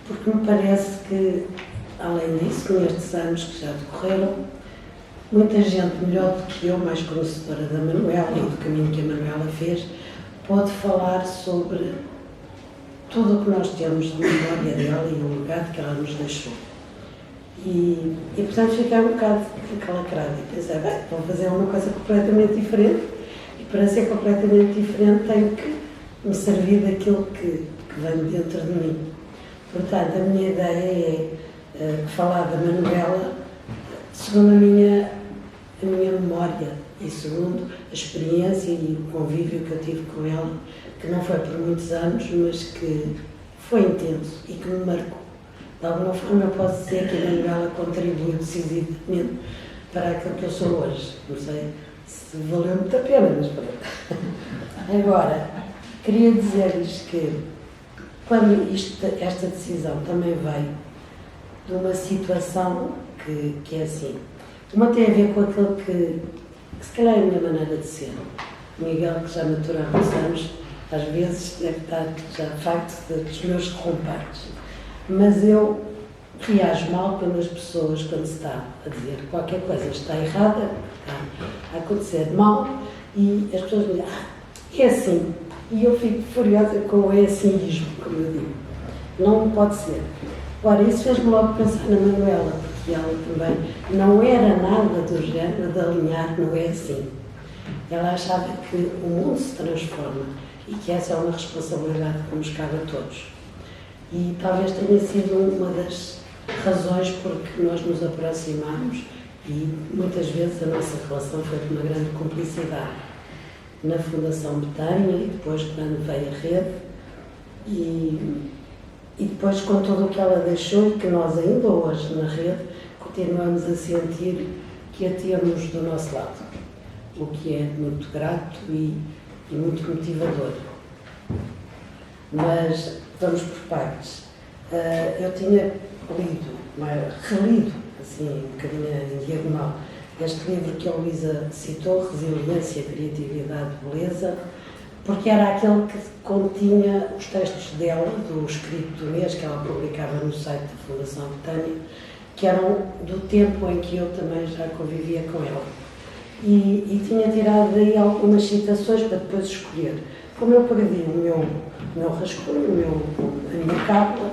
Porque me parece que, além disso, nestes anos que já decorreram, muita gente melhor do que eu, mais conhecedora da Manuela e do caminho que a Manuela fez, pode falar sobre tudo o que nós temos de memória dela e o legado que ela nos deixou. E portanto, fiquei um bocado encalacrada e pensei, bem, vou fazer uma coisa completamente diferente e para ser completamente diferente tenho que me servir daquilo que vem dentro de mim. Portanto, a minha ideia é falar da Manuela, segundo a minha memória e segundo a experiência e o convívio que eu tive com ela, que não foi por muitos anos, mas que foi intenso e que me marcou. De alguma forma eu posso dizer que a Manuela contribuiu decisivamente para aquilo que eu sou hoje. Não sei se valeu muito a pena, mas pronto. Agora, queria dizer-lhes que quando esta decisão também veio de uma situação que é assim. Uma tem a ver com aquilo que se calhar é a minha maneira de ser. O Miguel, que já matura há muitos anos, às vezes deve estar já facto dos meus derrumpares. Mas eu reajo mal quando as pessoas, quando se está a dizer que qualquer coisa está errada, está a acontecer mal, e as pessoas me dizem, é assim. E eu fico furiosa com o é assinismo, como eu digo. Não pode ser. Ora, isso fez-me logo pensar na Manuela, porque ela também não era nada do género de alinhar, não é assim. Ela achava que o mundo se transforma e que essa é uma responsabilidade que nos cabe a todos. E talvez tenha sido uma das razões por que nós nos aproximamos e muitas vezes a nossa relação foi de uma grande cumplicidade. Na Fundação Betânia e depois quando veio a rede e depois com tudo o que ela deixou e que nós ainda hoje na rede continuamos a sentir que a temos do nosso lado, o que é muito grato e muito motivador. Mas vamos por partes. Eu tinha relido, assim, um bocadinho em diagonal, este livro que a Luísa citou, Resiliência, Criatividade, Beleza, porque era aquele que continha os textos dela, do escrito do mês, que ela publicava no site da Fundação Betânia, que eram do tempo em que eu também já convivia com ela. E tinha tirado daí algumas citações para depois escolher. Como eu perdi o meu rascunho, a minha cábula,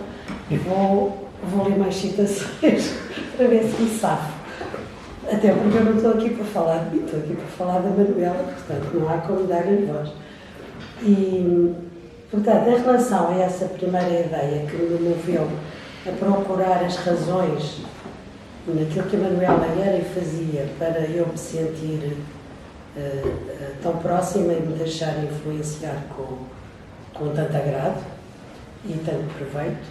vou ler mais citações para ver se me safo. Até porque eu não estou aqui para falar de mim, estou aqui para falar da Manuela, portanto não há como dar-lhe voz. E, portanto, em relação a essa primeira ideia que me moveu a procurar as razões naquilo que a Manuela era e fazia para eu me sentir tão próxima e me deixar influenciar com tanto agrado e tanto proveito,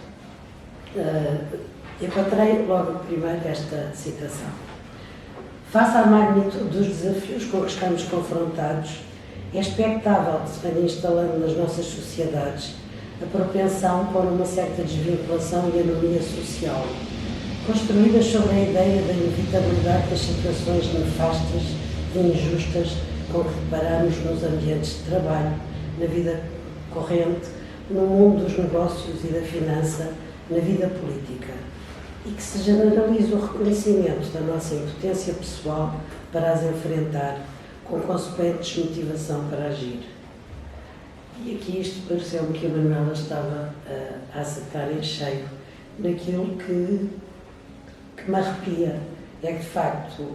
encontrei logo primeiro esta citação. Face à magnitude dos desafios com que estamos confrontados, é expectável que se venha instalando nas nossas sociedades a propensão por uma certa desvinculação e anomia social, construídas sobre a ideia da inevitabilidade das situações nefastas e injustas com que deparamos nos ambientes de trabalho, na vida corrente, no mundo dos negócios e da finança, na vida política, e que se generaliza o reconhecimento da nossa impotência pessoal para as enfrentar, com consequente desmotivação para agir. E aqui isto pareceu-me que a Manuela estava a acertar em cheio naquilo que me arrepia. É que, de facto,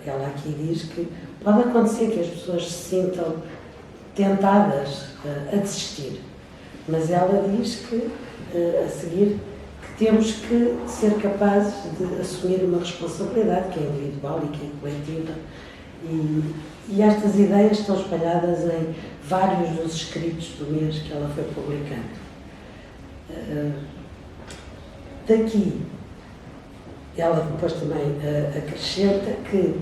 ela aqui diz que pode acontecer que as pessoas se sintam tentadas a desistir, mas ela diz que, a seguir, que temos que ser capazes de assumir uma responsabilidade que é individual e que é coletiva. E estas ideias estão espalhadas em vários dos escritos do mês que ela foi publicando. Daqui, ela depois também acrescenta que,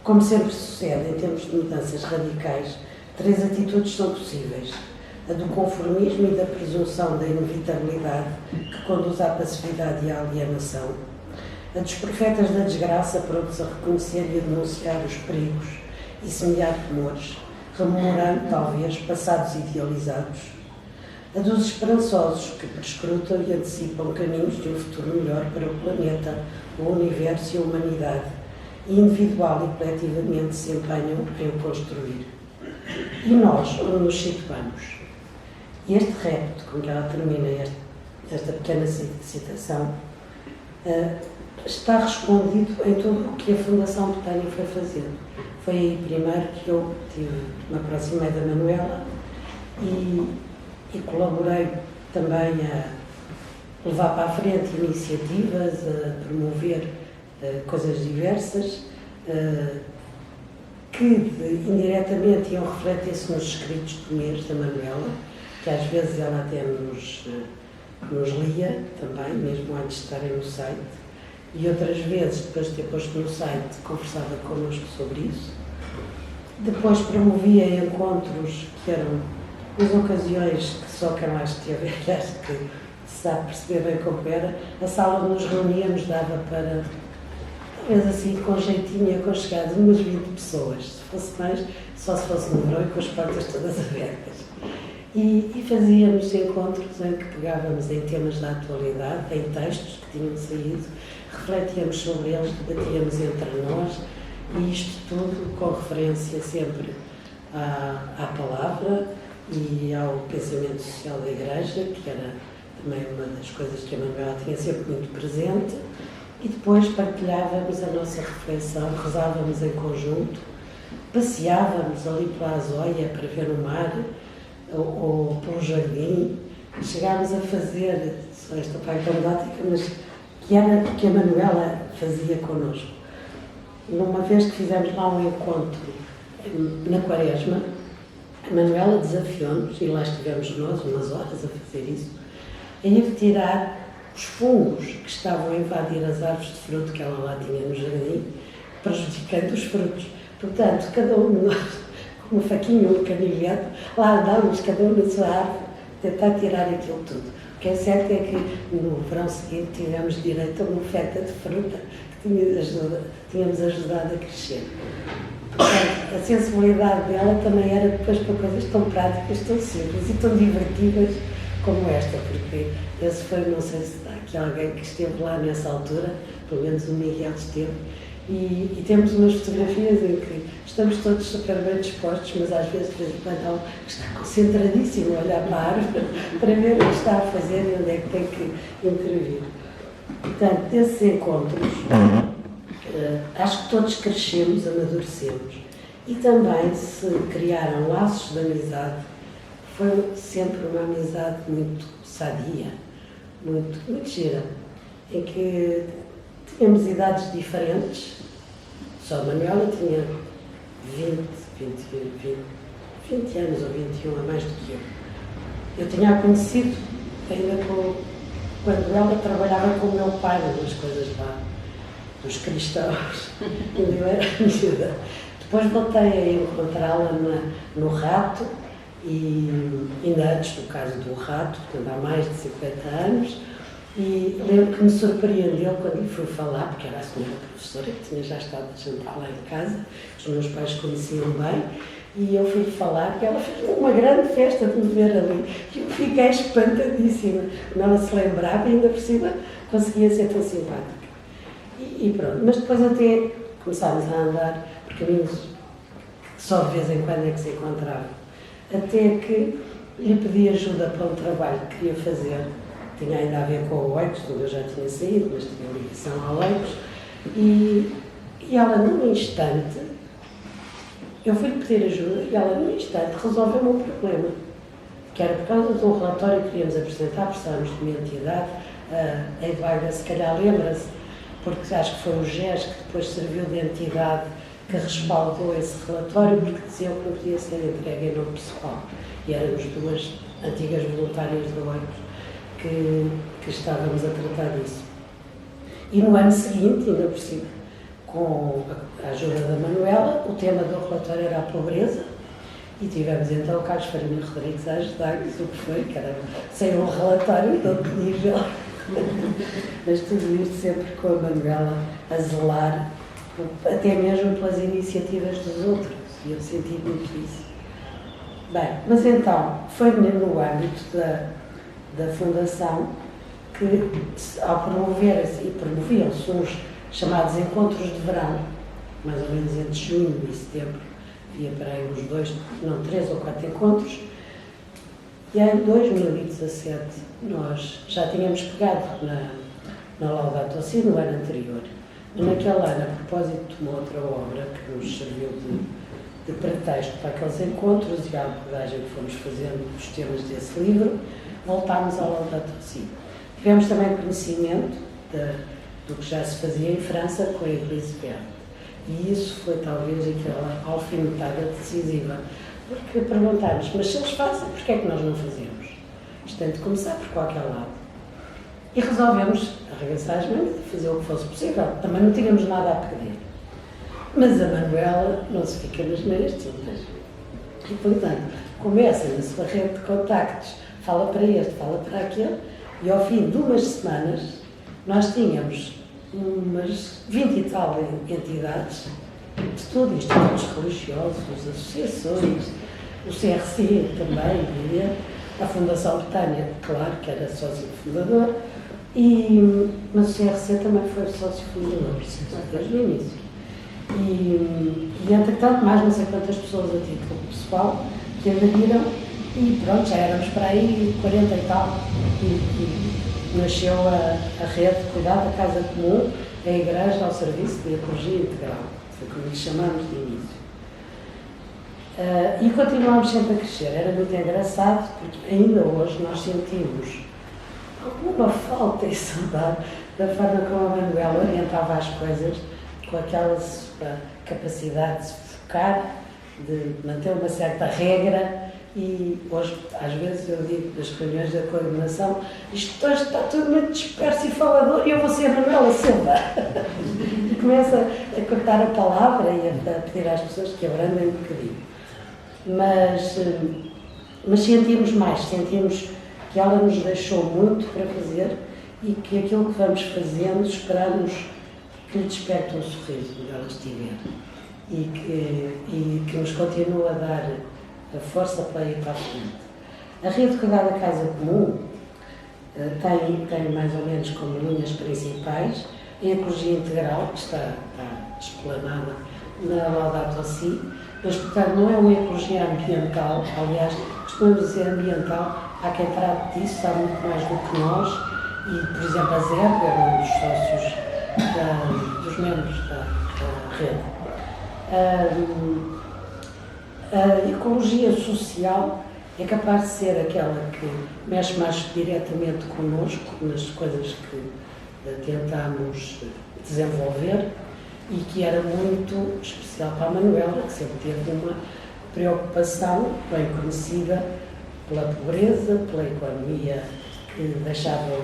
como sempre sucede em termos de mudanças radicais, 3 atitudes são possíveis. A do conformismo e da presunção da inevitabilidade, que conduz à passividade e à alienação. A dos profetas da desgraça, prontos a reconhecer e a denunciar os perigos e semear temores, rememorando, talvez, passados idealizados. A dos esperançosos, que perscrutam e antecipam caminhos de um futuro melhor para o planeta, o universo e a humanidade, e individual e coletivamente se empenham em o construir. E nós, onde nos situamos? E este repto, com que ela termina esta pequena citação, está respondido em tudo o que a Fundação Betânia foi fazendo. Foi aí primeiro que eu me aproximei da Manuela e colaborei também levar para a frente iniciativas, a promover coisas diversas, que indiretamente iam refletir-se nos escritos de Menezes da Manuela, que às vezes ela até nos lia também, mesmo antes de estarem no site, e outras vezes, depois de ter posto no site, conversava connosco sobre isso. Depois promovia encontros que eram as ocasiões que só quem lá esteve, aliás, que sabe perceber bem como era. A sala onde nos reuníamos dava para, talvez assim, com jeitinho aconchegado, umas 20 pessoas. Se fosse mais, só se fosse no verão e com as portas todas abertas. E fazíamos encontros em que pegávamos em temas da atualidade, em textos que tinham saído, refletíamos sobre eles, debatíamos entre nós, e isto tudo com referência sempre à palavra e ao pensamento social da Igreja, que era também uma das coisas que a Manuela tinha sempre muito presente, e depois partilhávamos a nossa reflexão, rezávamos em conjunto, passeávamos ali pela Azóia para ver o mar, ou pelo jardim, chegámos a fazer, só esta parte anedótica, mas que era o que a Manuela fazia connosco. Numa vez que fizemos lá um encontro na Quaresma, a Manuela desafiou-nos, e lá estivemos nós umas horas a fazer isso, a ir tirar os fungos que estavam a invadir as árvores de fruto que ela lá tinha no jardim, prejudicando os frutos. Portanto, cada um de nós, com uma faquinha ou um canivete, lá andávamos, cada um na sua árvore, tentar tirar aquilo tudo. O que é certo é que no verão seguinte tivemos direito a uma oferta de fruta que tínhamos ajudado a crescer. Portanto, a sensibilidade dela também era depois para coisas tão práticas, tão simples e tão divertidas como esta, porque esse foi, não sei se há aqui alguém que esteve lá nessa altura, pelo menos o Miguel esteve, e temos umas fotografias em que estamos todos super bem dispostos, mas às vezes não, está concentradíssimo a olhar para a árvore para ver o que está a fazer e onde é que tem que intervir. Portanto, desses encontros, acho que todos crescemos, amadurecemos, e também se criaram laços de amizade. Foi sempre uma amizade muito sadia, muito gira, em que tínhamos idades diferentes. Só a Manuela tinha 20 anos ou 21 a mais do que eu. Eu tinha a conhecido ainda quando ela trabalhava com o meu pai nas coisas lá, dos cristãos, quando eu era miúda. Depois voltei a encontrá-la no Rato, e ainda antes do caso do Rato, portanto há mais de 50 anos, e lembro que me surpreendeu quando lhe fui falar, porque era a senhora professora que tinha já estado a jantar lá em casa, os meus pais conheciam bem, e eu fui falar que ela fez uma grande festa de me ver ali, e eu fiquei espantadíssima, não ela se lembrava e ainda por cima conseguia ser tão simpática. E pronto, mas depois até começámos a andar por caminhos que só de vez em quando é que se encontravam. Até que lhe pedi ajuda para um trabalho que queria fazer, tinha ainda a ver com o Oicos, onde eu já tinha saído, mas tinha ligação ao Oicos, e ela num instante, eu fui-lhe pedir ajuda, e ela num instante resolveu o meu problema, que era por causa de um relatório que queríamos apresentar, precisávamos de uma entidade, a Eduarda se calhar lembra-se, porque acho que foi o GES que depois serviu de entidade que respaldou esse relatório, porque diziam que não podia ser entregue em nome pessoal. E éramos duas antigas voluntárias do Oicos que estávamos a tratar disso. E no ano seguinte, ainda por cima, com a ajuda da Manuela, o tema do relatório era a pobreza, e tivemos então o Carlos Farinha Rodrigues a ajudar-nos, o que foi, que era sem um relatório de outro nível. Mas tudo isto sempre com a Manuela a zelar, até mesmo pelas iniciativas dos outros, e eu senti muito isso. Bem, mas então, foi no âmbito da Fundação que, ao promover-se, e promoviam-se uns chamados encontros de verão, mais ou menos entre junho e setembro, havia para aí uns 3 ou 4 encontros, e em 2017 nós já tínhamos pegado na Laudato Si no ano anterior. Naquele ano, a propósito de uma outra obra que nos serviu de pretexto para aqueles encontros e a abordagem que fomos fazendo dos temas desse livro, voltámos ao Laudato Si. Tivemos também conhecimento do que já se fazia em França com a Église Verte. E isso foi talvez aquela alfinetada decisiva. Porque perguntámos, mas se eles fazem, porquê é que nós não fazemos? Isto tem de começar por qualquer lado. E resolvemos arregaçar as mangas e fazer o que fosse possível. Também não tínhamos nada a pedir. Mas a Manuela não se fica nas meias tintas. E, portanto, começa na sua rede de contactos, fala para este, fala para aquele, e ao fim de umas semanas nós tínhamos umas 20 e tal entidades de tudo, institutos religiosos, associações, o CRC também, a Fundação Betânia, claro, que era sócio fundador, mas o CRC também foi sócio fundador, desde o início. E entretanto, mais não sei quantas pessoas a título pessoal que aderiram e pronto, já éramos para aí 40 e tal. E nasceu a rede de cuidado da Casa Comum, a Igreja ao Serviço de Ecologia Integral, foi como lhe chamamos de início. E continuámos sempre a crescer, era muito engraçado, porque ainda hoje nós sentimos alguma falta e saudade da forma como a Manuela orientava as coisas, com aquela sua capacidade de se focar, de manter uma certa regra. E hoje, às vezes, eu digo nas reuniões da coordenação, isto hoje está tudo muito disperso e falador e eu vou ser a Manuela Silva. E começa a cortar a palavra e a pedir às pessoas que abrandem um bocadinho. Mas sentimos mais, sentimos que ela nos deixou muito para fazer e que aquilo que vamos fazendo, esperamos que lhe desperte um sorriso onde ela estiver e que nos continue a dar a força para ir para a frente. A rede de cuidado da Casa Comum tem mais ou menos como linhas principais a ecologia integral, que está explanada na Laudato Si, mas, portanto, não é uma ecologia ambiental, aliás, costumamos dizer ambiental, há quem trate disso, sabe muito mais do que nós, e, por exemplo, a ZERB era um dos sócios dos membros da rede. A ecologia social é capaz de ser aquela que mexe mais diretamente connosco, nas coisas que tentamos desenvolver e que era muito especial para a Manuela, que sempre teve uma preocupação bem conhecida pela pobreza, pela economia que deixava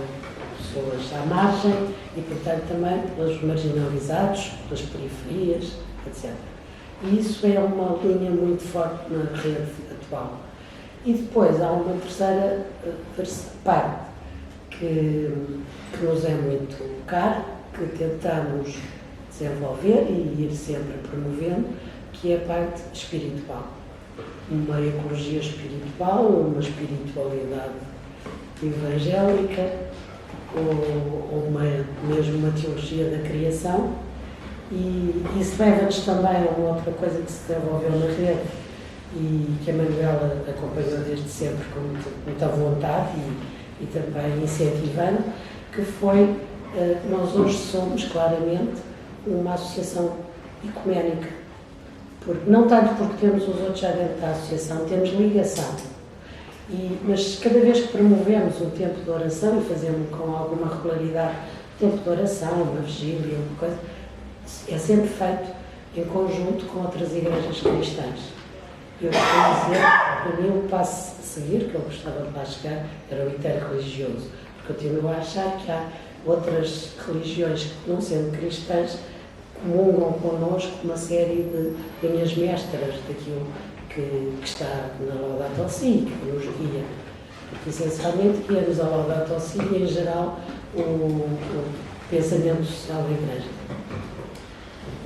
pessoas à margem e, portanto, também pelos marginalizados, pelas periferias, etc. E isso é uma linha muito forte na rede atual. E depois há uma terceira parte que nos é muito cara, que tentamos desenvolver e ir sempre promovendo, que é a parte espiritual. Uma ecologia espiritual, uma espiritualidade evangélica, ou mesmo uma teologia da criação. E isso leva-nos também a uma outra coisa que se desenvolveu na rede e que a Manuela acompanhou desde sempre com muita vontade e também incentivando, que foi, nós hoje somos claramente uma associação ecuménica, não tanto porque temos os outros já dentro da associação, temos ligação, mas cada vez que promovemos um tempo de oração e fazemos com alguma regularidade um tempo de oração, uma vigília, uma coisa, é sempre feito em conjunto com outras igrejas cristãs. Eu costumo dizer, para mim, o passo a seguir, que eu gostava de lá chegar, era o interreligioso, porque eu continuo a achar que há outras religiões que, não sendo cristãs, comungam connosco uma série de linhas mestras daquilo que está na Laudato Si, que nos guia. Porque, essencialmente, guia-nos a Laudato Si e, em geral, o pensamento social da Igreja.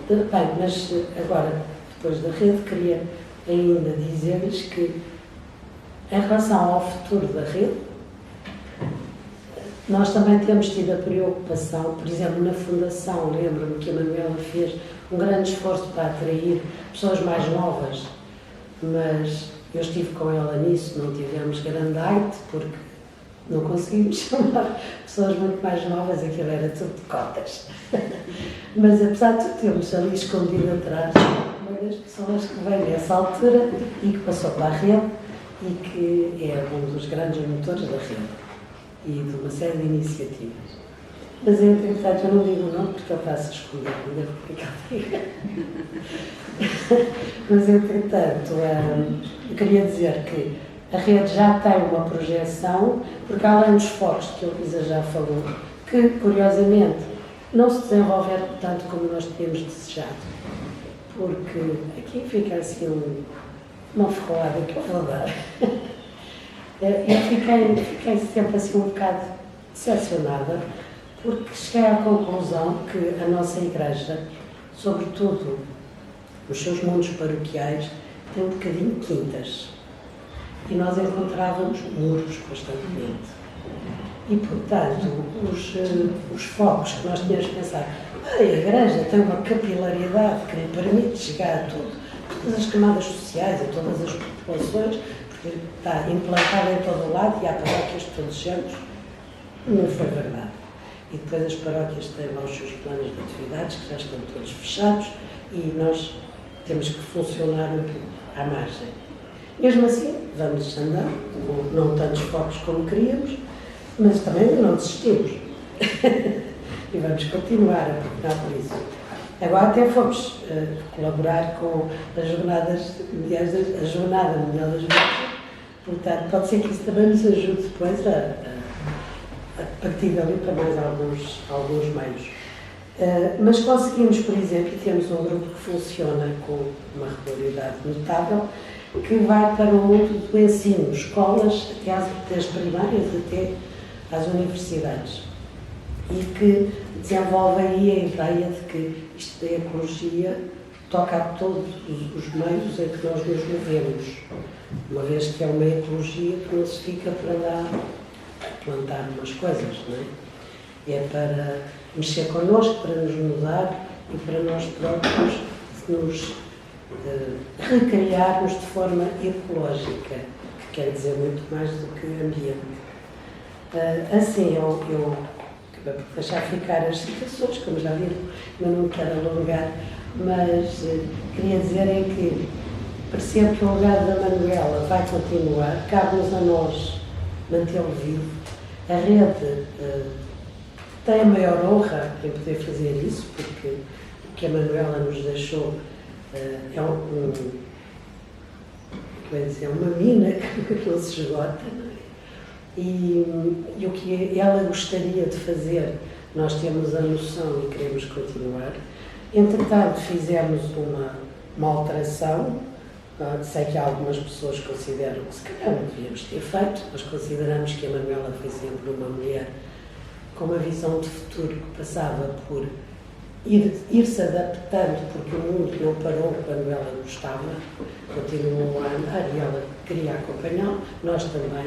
Bem, mas agora, depois da rede, queria ainda dizer-lhes que, em relação ao futuro da rede, nós também temos tido a preocupação, por exemplo, na Fundação, lembro-me que a Manuela fez um grande esforço para atrair pessoas mais novas, mas eu estive com ela nisso, não tivemos grande arte, porque não conseguimos chamar pessoas muito mais novas, aquilo era tudo de cotas. Mas, apesar de tudo, temos ali escondido atrás uma das pessoas que veio nessa altura e que passou para a rede e que é um dos grandes motores da rede. e de uma série de iniciativas. Mas, entretanto, eu não digo o nome porque eu faço escolher, não devo explicar. Mas, entretanto, eu queria dizer que a rede já tem uma projeção, porque além dos focos que a Luísa já falou, que, curiosamente, não se desenvolveram tanto como nós tínhamos desejado. Porque aqui fica assim uma ferroada que eu vou dar. Eu fiquei sempre assim um bocado decepcionada, porque cheguei à conclusão que a nossa igreja, sobretudo os seus mundos paroquiais, tem um bocadinho de quintas. E nós encontrávamos muros constantemente. E, portanto, os focos que nós tínhamos que pensar, a igreja tem uma capilaridade que lhe permite chegar a todas as camadas sociais, a todas as populações, porque está implantada em todo o lado e há paróquias de todos os géneros. Não foi verdade. E depois as paróquias têm lá os seus planos de atividades, que já estão todos fechados, e nós temos que funcionar um pouco à margem. Mesmo assim, vamos andando, não tantos focos como queríamos, mas também não desistimos. E vamos continuar a procurar por isso. Agora até fomos colaborar com as jornadas mundiais, a Jornada Mundial das Mulheres. Portanto, pode ser que isso também nos ajude depois a partir dali para mais alguns meios. Mas conseguimos, por exemplo, e temos um grupo que funciona com uma regularidade notável, que vai para o mundo do ensino, escolas, até as primárias, até às universidades. E que desenvolve aí a ideia de que isto da ecologia toca a todos os meios em que nós nos movemos. Uma vez que é uma ecologia que não se fica para lá plantar umas coisas, não é? É para mexer connosco, para nos mudar e para nós próprios nos recriarmos de forma ecológica, que quer dizer muito mais do que ambiente. Assim, eu para deixar ficar as citações, como já viram, mas não quero alongar, mas queria dizer é que percebo que o legado da Manuela vai continuar, cabe-nos a nós mantê-lo vivo. A rede tem a maior honra em poder fazer isso, porque o que a Manuela nos deixou é uma mina que não se esgota, não é? E o que ela gostaria de fazer, nós temos a noção e queremos continuar. Entretanto, fizemos uma alteração. Sei que algumas pessoas consideram que se calhar não devíamos ter feito, mas consideramos que a Manuela foi sempre uma mulher com uma visão de futuro que passava por ir-se adaptando, porque o mundo não parou quando ela gostava, continuou a andar e ela queria acompanhá-lo, nós também.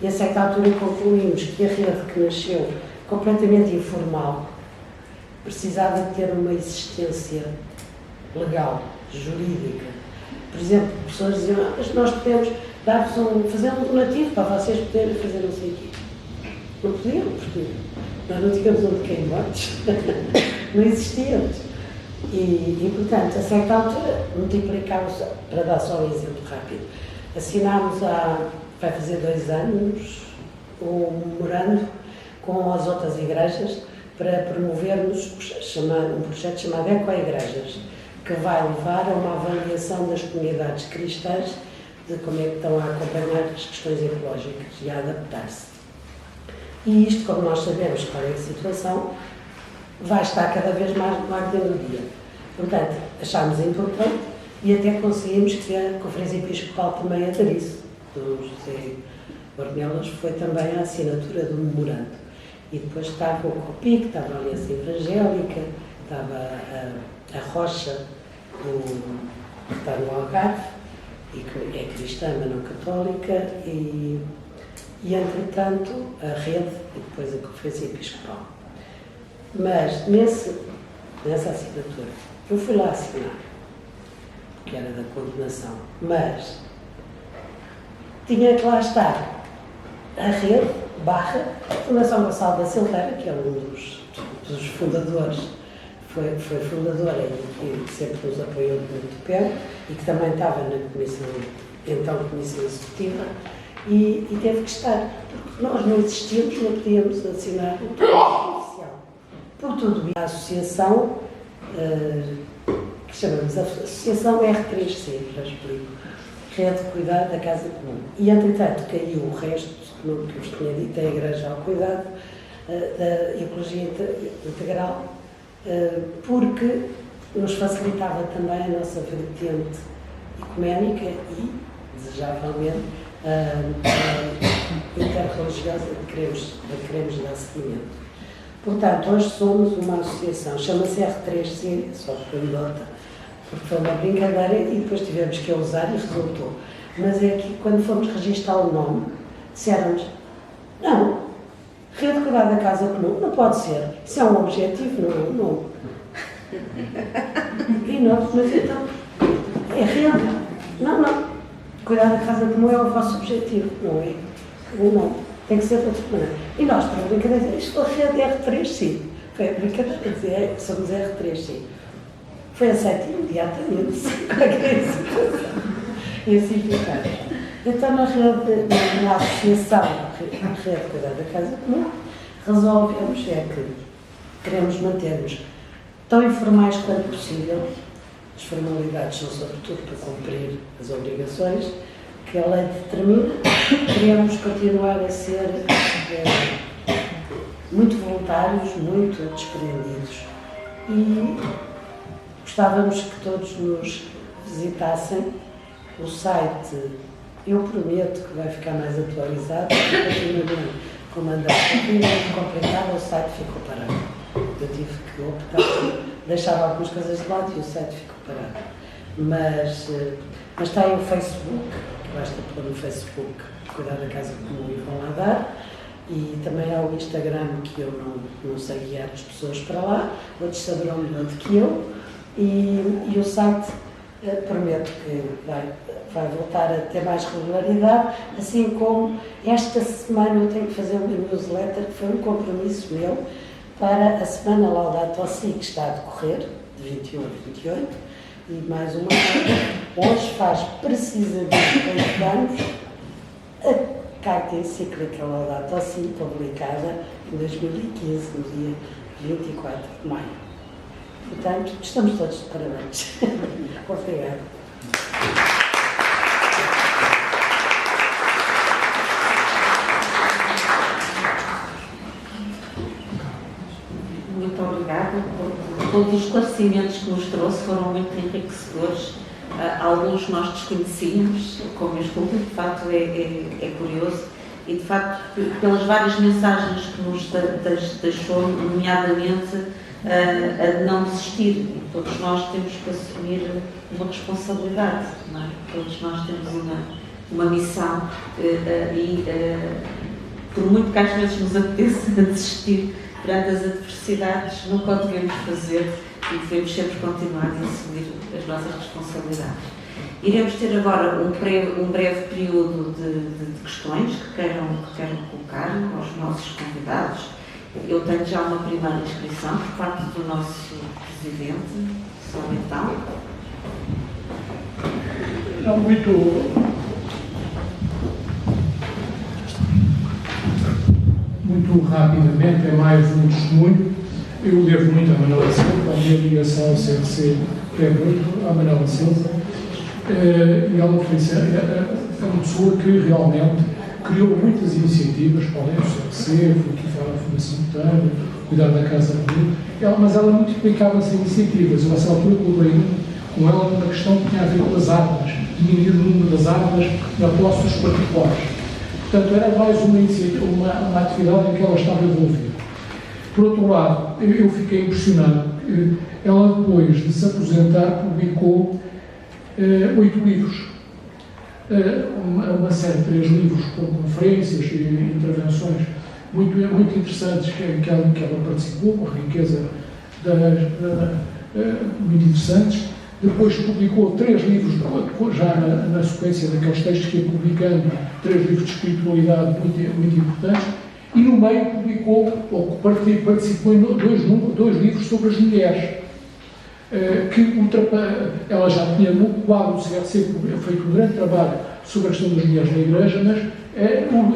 E a certa altura concluímos que a rede que nasceu completamente informal precisava de ter uma existência legal, jurídica. Por exemplo, pessoas diziam, mas nós podemos fazer um donativo para vocês poderem fazer não sei o quê. Não podíamos, porque nós não tínhamos onde cair mortos. Não existíamos. E, portanto, a certa altura, multiplicámos, para dar só um exemplo rápido, assinámos vai fazer 2 anos, um memorando com as outras igrejas para promovermos um projeto chamado Ecoigrejas, que vai levar a uma avaliação das comunidades cristãs de como é que estão a acompanhar as questões ecológicas e a adaptar-se. E isto, como nós sabemos qual é a situação, vai estar cada vez mais no ar do dia. Portanto, achámos importante e até conseguimos que a Conferência Episcopal também aderisse. Do José Ornelas foi também a assinatura do memorando. E depois estava o COPIC, estava a Aliança Evangélica, estava a Rocha, que está no Algarve, e que é cristã, mas não católica, e entretanto a rede e depois a Conferência Episcopal. Mas nessa assinatura, eu fui lá assinar, porque era da coordenação, mas tinha que lá estar a rede, Fundação Gonçalo da Silveira, que é um dos fundadores, foi fundadora e sempre nos apoiou muito perto, e que também estava na comissão executiva, e teve que estar, porque nós não existíamos, não podíamos assinar o documento oficial. Por tudo isso, a associação, que chamamos a Associação R3C, já explico, Rede de Cuidado da Casa Comum. E, entretanto, caiu o resto, como que vos tinha dito, a Igreja ao Cuidado da Ecologia Integral, porque nos facilitava também a nossa vertente ecuménica e, desejavelmente, interreligiosa que queremos dar seguimento. Portanto, hoje somos uma associação, chama-se R3C, só por nota, porque foi uma brincadeira e depois tivemos que a usar e resultou. Mas é que quando fomos registrar o nome, disseram-nos, não, Rede de Cuidado da Casa Comum, não pode ser, isso é um objetivo, não é um nome. E nós, mas então, é rede? Não, Cuidar da Casa Comum é o vosso objetivo, não é? Não, tem que ser de outra maneira. E nós, para a brincadeira, isto foi a rede R3C. Foi a brincadeira, dizer, somos R3C. Foi aceito imediatamente, e assim ficamos. Então, na associação, a Rede de Cuidar da Casa Comum, resolvemos que queremos manter-nos tão informais quanto possível. As formalidades são sobretudo para cumprir as obrigações que a lei determina. Queremos continuar a ser muito voluntários, muito desprendidos e gostávamos que todos nos visitassem. O site, eu prometo que vai ficar mais atualizado, porque continuamente, como andava muito complicado, o site ficou parado. Eu tive que optar por deixar algumas coisas de lado e o site ficou parado. Mas está aí o Facebook, que basta pôr no Facebook Cuidar da Casa Comum e vão lá dar. E também há o Instagram, que eu não sei guiar as pessoas para lá, outros saberão melhor do que eu. E o site, prometo que vai voltar a ter mais regularidade, assim como esta semana eu tenho que fazer uma newsletter, que foi um compromisso meu, para a Semana Laudato Si, que está a decorrer, de 21 a 28, e mais uma coisa, hoje faz precisamente 8 anos a carta encíclica Laudato Si, publicada em 2015, no dia 24 de maio. Portanto, estamos todos de parabéns. Obrigada. Muito obrigada por todos os esclarecimentos que nos trouxe, foram muito enriquecedores. Alguns nós desconhecíamos, como este último, de facto é curioso, e de facto pelas várias mensagens que nos deixou, nomeadamente a de não desistir. E todos nós temos que assumir uma responsabilidade, não é? Todos nós temos uma missão e por muito que às vezes nos apeteça desistir perante as adversidades, nunca o devemos fazer e devemos sempre continuar a assumir as nossas responsabilidades. Iremos ter agora um breve período de questões que queiram colocar aos nossos convidados. Eu tenho já uma primeira inscrição por parte do nosso Presidente, só então. Não, muito rapidamente, é mais um testemunho. Eu devo muito a Manuela Silva, a minha ligação ao CRC é muito a Manuela Silva, e ela é uma pessoa que realmente criou muitas iniciativas para além do CRC, foi aqui falar da Fundação Botânica, cuidar da Casa Comum, mas ela multiplicava-se iniciativas. Eu, a essa altura, colaborei com ela numa questão que tinha a ver com as árvores, diminuir o número das árvores na posse dos particulares. Portanto, era mais uma atividade em que ela estava envolvida. Por outro lado, eu fiquei impressionado. Ela, depois de se aposentar, publicou 8 livros. Uma série de 3 livros com conferências e intervenções muito interessantes que ela participou, com riqueza muito interessantes. Depois publicou 3 livros, já na sequência daqueles textos que ia publicando, 3 livros de espiritualidade muito importantes, e no meio participou em 2 livros sobre as mulheres, ela já tinha no quadro do CRC feito um grande trabalho sobre a questão das mulheres na Igreja, mas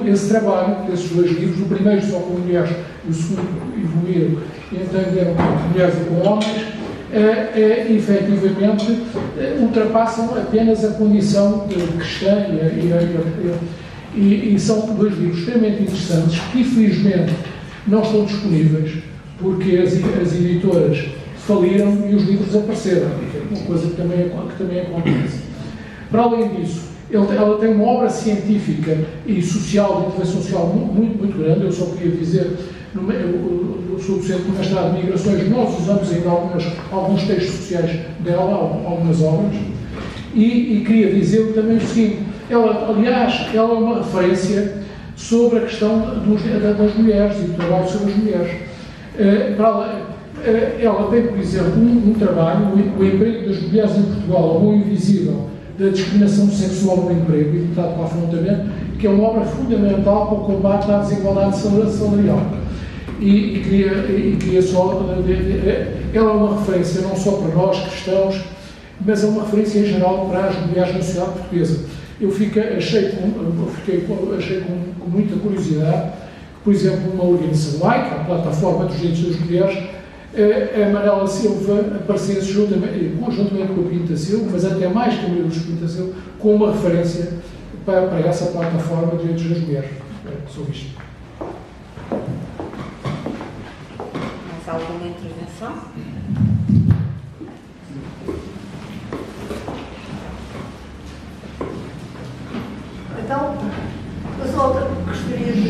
esse trabalho desses 2 livros, o primeiro só com mulheres e o segundo evoluíram e entenderam com mulheres e com homens, efetivamente ultrapassam apenas a condição cristã e são 2 livros extremamente interessantes que infelizmente não estão disponíveis porque as editoras faliram e os livros desapareceram, que é uma coisa que também acontece. Para além disso, ela tem uma obra científica e social, de intervenção social muito grande. Eu só queria dizer, eu sou docente do mestrado de migrações, nós usamos ainda alguns textos sociais dela, algumas obras, e queria dizer também o seguinte, aliás, ela é uma referência sobre a questão das mulheres e do trabalho sobre as mulheres. Ela tem, por exemplo, um trabalho, o emprego das mulheres em Portugal, a mão invisível da discriminação sexual no emprego, editado para afrontamento, que é uma obra fundamental para o combate à desigualdade salarial. E queria só... Ela é uma referência não só para nós, cristãos, mas é uma referência em geral para as mulheres na sociedade portuguesa. Eu achei com muita curiosidade que, por exemplo, uma organização laica, a Plataforma dos Direitos das Mulheres, a Manela Silva aparecesse juntamente com a Pinta Silva, mas até mais que a Maria Luz Pinta Silva, com uma referência para essa Plataforma de Direitos das Mulheres. Só isto. Mais alguma intervenção? Então, eu só gostaria de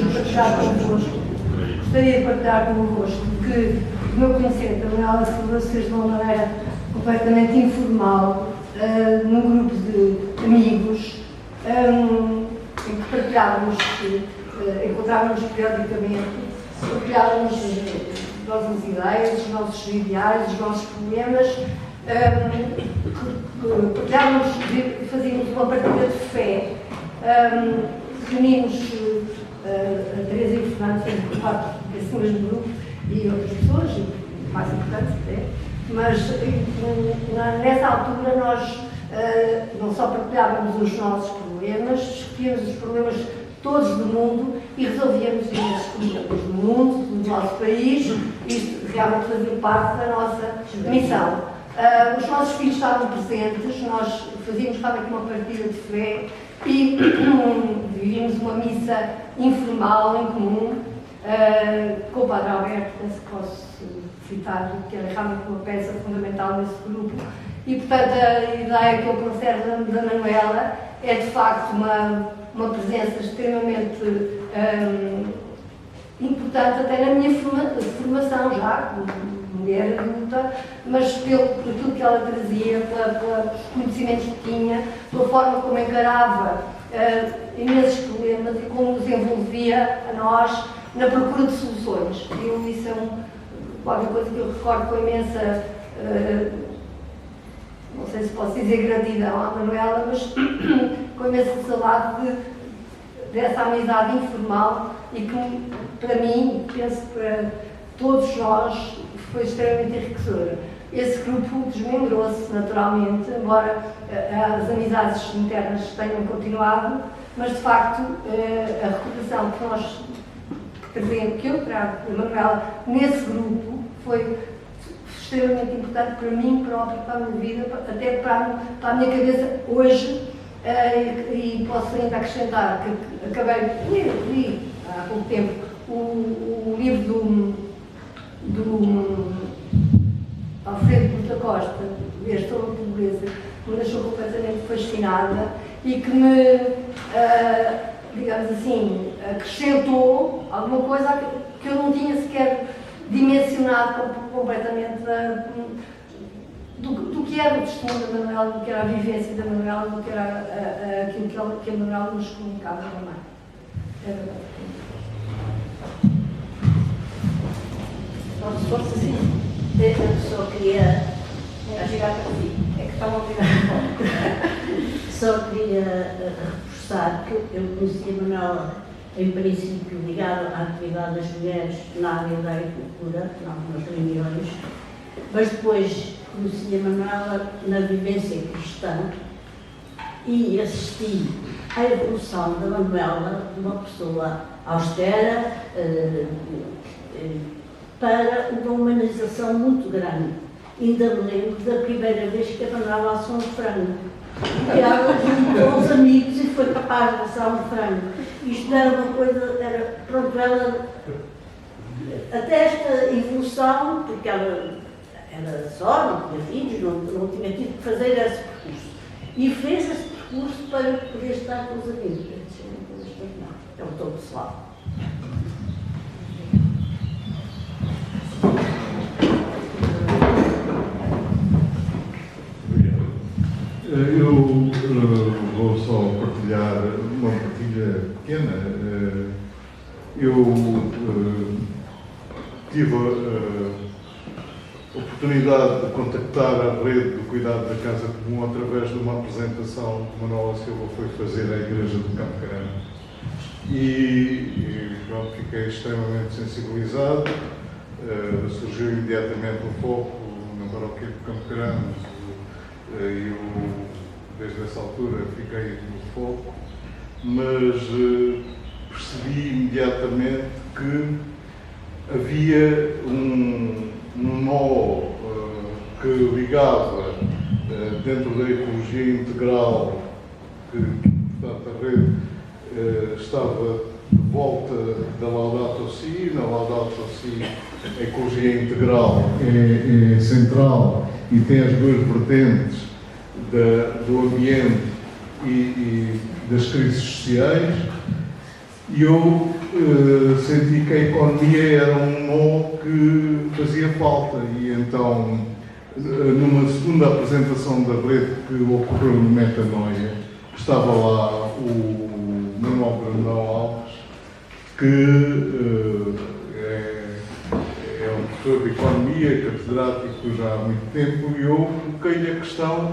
partilhar convosco que o meu conhecimento da Manela Silva se fez de uma maneira completamente informal, num grupo de amigos, em que partilhávamos, encontrávamos periodicamente, partilhávamos as nossas ideias, os nossos ideais, os nossos problemas, partilhávamos, fazíamos uma partilha de fé. Reunimos a Teresa e o Fernando, sempre parte desse mesmo grupo, e outras pessoas, mais importantes até, mas nessa altura nós não só partilhávamos os nossos problemas, discutíamos os problemas todos do mundo e resolvíamos esses problemas do mundo, do nosso país. Isto realmente fazia parte da nossa missão. Os nossos filhos estavam presentes, nós fazíamos realmente uma partilha de fé e vivíamos uma missa informal em comum com o Padre Alberto, penso que posso citar, que era realmente uma peça fundamental nesse grupo. E, portanto, a ideia que eu conservo da Manuela é, de facto, uma presença extremamente importante, até na minha formação já, como mulher adulta, mas por aquilo que ela trazia, pelos conhecimentos que tinha, pela forma como encarava imensos problemas e como nos envolvia a nós na procura de soluções. E isso é qualquer coisa que eu recordo com imensa, não sei se posso dizer gratidão à Manuela, mas com imensa saudade dessa amizade informal e que, para mim, penso para todos nós, foi extremamente enriquecedora. Esse grupo desmembrou-se naturalmente, embora as amizades internas tenham continuado, mas de facto a recordação que eu trago da Manuela nesse grupo foi extremamente importante para mim própria, para a minha vida, até para a minha cabeça hoje. E posso ainda acrescentar que acabei de ler há pouco tempo o livro do Alfredo Costa Costa, Ver sobre a Pobreza, que me deixou completamente fascinada e que me, digamos assim, acrescentou alguma coisa que eu não tinha sequer dimensionado completamente do que era o testemunho da Manuela, do que era a vivência da Manuela, do que era aquilo que a Manuela nos comunicava também. É verdade. Se fosse assim, eu só queria chegar para si. É que estavam a virar Só queria reforçar que eu conheci a Manuela, em princípio, ligada à atividade das mulheres na área da agricultura, em algumas reuniões, mas depois conheci a Manuela na vivência cristã e assisti à evolução da Manuela, de uma pessoa austera, para uma humanização muito grande. Ainda me lembro da primeira vez que a Manuela assou um frango. E ela juntou os amigos e foi capaz de assar um frango. Isto era uma coisa, pronto, ela, até esta evolução, porque ela era só, não tinha filhos, não tinha tido que fazer esse percurso. E fez esse percurso para poder estar com os amigos. É o todo pessoal. Eu vou só partilhar uma partilha pequena. Eu tive a oportunidade de contactar a rede do cuidado da Casa Comum através de uma apresentação que Manuela Silva foi fazer à Igreja do Campo Caramba. E pronto, fiquei extremamente sensibilizado. Surgiu imediatamente um foco na paróquia do Campo Caramba. Eu, desde essa altura, fiquei no foco, mas percebi imediatamente que havia um nó que ligava dentro da ecologia integral, que, portanto, a rede estava de volta da Laudato Si. Na Laudato Si, a ecologia integral é central e tem as duas vertentes do ambiente e das crises sociais, e eu senti que a economia era um nó que fazia falta, e então, numa segunda apresentação da rede que ocorreu no Metanoia, estava lá o Manuel Brandão Alves, que é um professor de economia, catedrático já há muito tempo, e eu coloquei-lhe a questão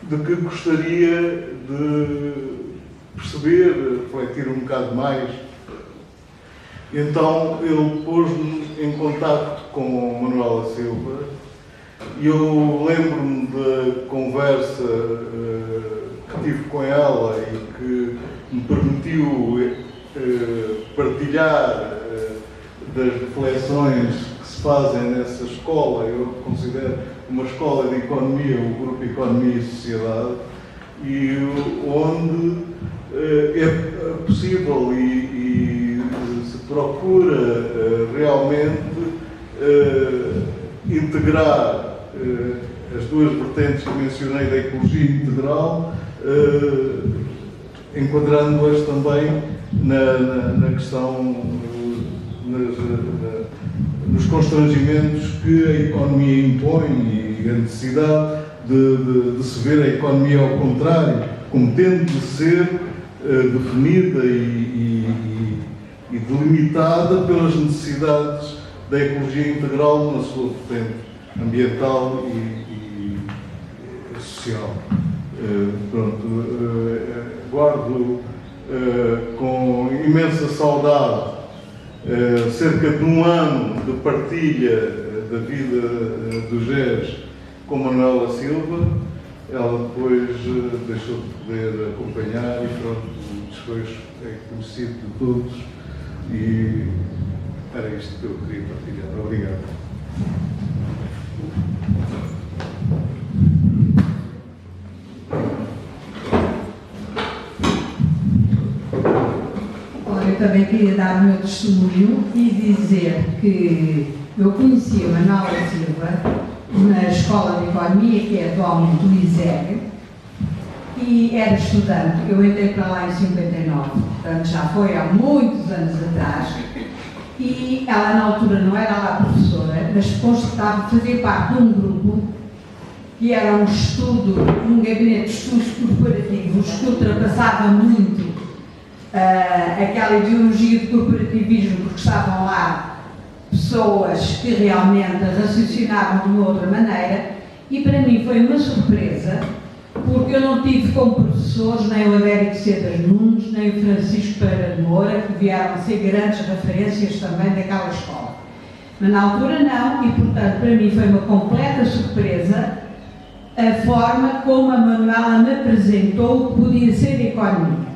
de que gostaria de perceber, refletir um bocado mais. Então ele pôs-me em contacto com Manuela Silva, e eu lembro-me da conversa que tive com ela e que me permitiu partilhar das reflexões que se fazem nessa escola. Eu considero uma escola de economia, o Grupo Economia e Sociedade, e onde é possível e se procura realmente integrar as duas vertentes que mencionei da ecologia integral, enquadrando-as também na questão, nos constrangimentos que a economia impõe e a necessidade de se ver a economia ao contrário, como tendo de ser definida e delimitada pelas necessidades da ecologia integral na sua vertente ambiental e social. Guardo com imensa saudade cerca de um ano de partilha da vida do GES com Manuela Silva. Ela depois deixou de poder acompanhar e pronto, o desfecho é conhecido de todos, e era isto que eu queria partilhar. Obrigado. Eu também queria dar o meu testemunho e dizer que eu conheci a Manuela Silva na Escola de Economia, que é atualmente o ISEG, e era estudante. Eu entrei para lá em 59, portanto já foi há muitos anos atrás, e ela na altura não era lá professora, mas fazia parte de um grupo que era um estudo, um gabinete de estudos corporativos que ultrapassava muito aquela ideologia de corporativismo, porque estavam lá pessoas que realmente raciocinavam de uma outra maneira, e para mim foi uma surpresa, porque eu não tive como professores nem o Adérico Sedas Nunes, nem o Francisco Pereira de Moura, que vieram a ser grandes referências também daquela escola. Mas na altura não, e portanto para mim foi uma completa surpresa a forma como a Manuela me apresentou que podia ser a economia.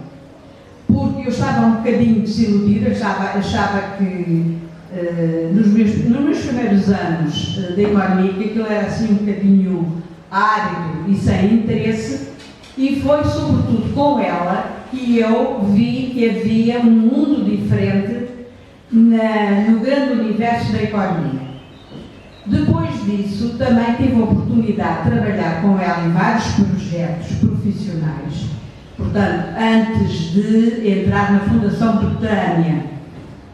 Porque eu estava um bocadinho desiludida, achava que nos meus primeiros anos de economia, que aquilo era assim um bocadinho árido e sem interesse, e foi sobretudo com ela que eu vi que havia um mundo diferente no grande universo da economia. Depois disso, também tive a oportunidade de trabalhar com ela em vários projetos profissionais. Portanto, antes de entrar na Fundação Betânia,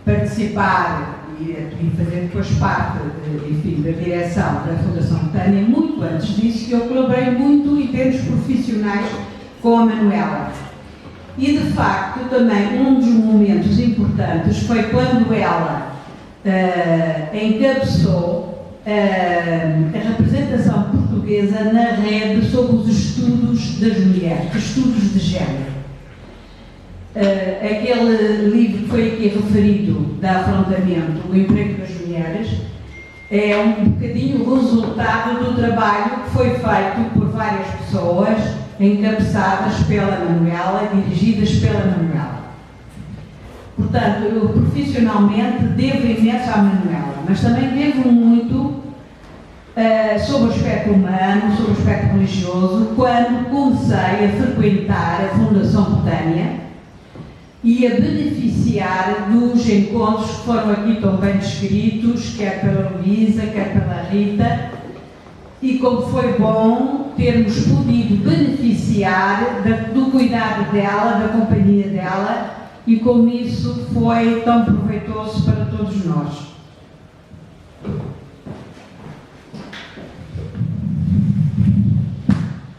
participar e fazer depois parte da direção da Fundação Betânia, muito antes disso, que eu colaborei muito em termos profissionais com a Manuela. E, de facto, também um dos momentos importantes foi quando ela encabeçou a representação portuguesa na rede sobre os estudos das mulheres, estudos de género. Aquele livro que foi aqui referido, da Afrontamento, o emprego das mulheres, é um bocadinho o resultado do trabalho que foi feito por várias pessoas, encabeçadas pela Manuela, dirigidas pela Manuela. Portanto, eu profissionalmente devo imenso à Manuela, mas também devo muito sobre o aspecto humano, sobre o aspecto religioso, quando comecei a frequentar a Fundação Betânia e a beneficiar dos encontros que foram aqui tão bem descritos, quer pela Luísa, quer pela Rita, e como foi bom termos podido beneficiar do cuidado dela, da companhia dela, e como isso foi tão proveitoso para todos nós.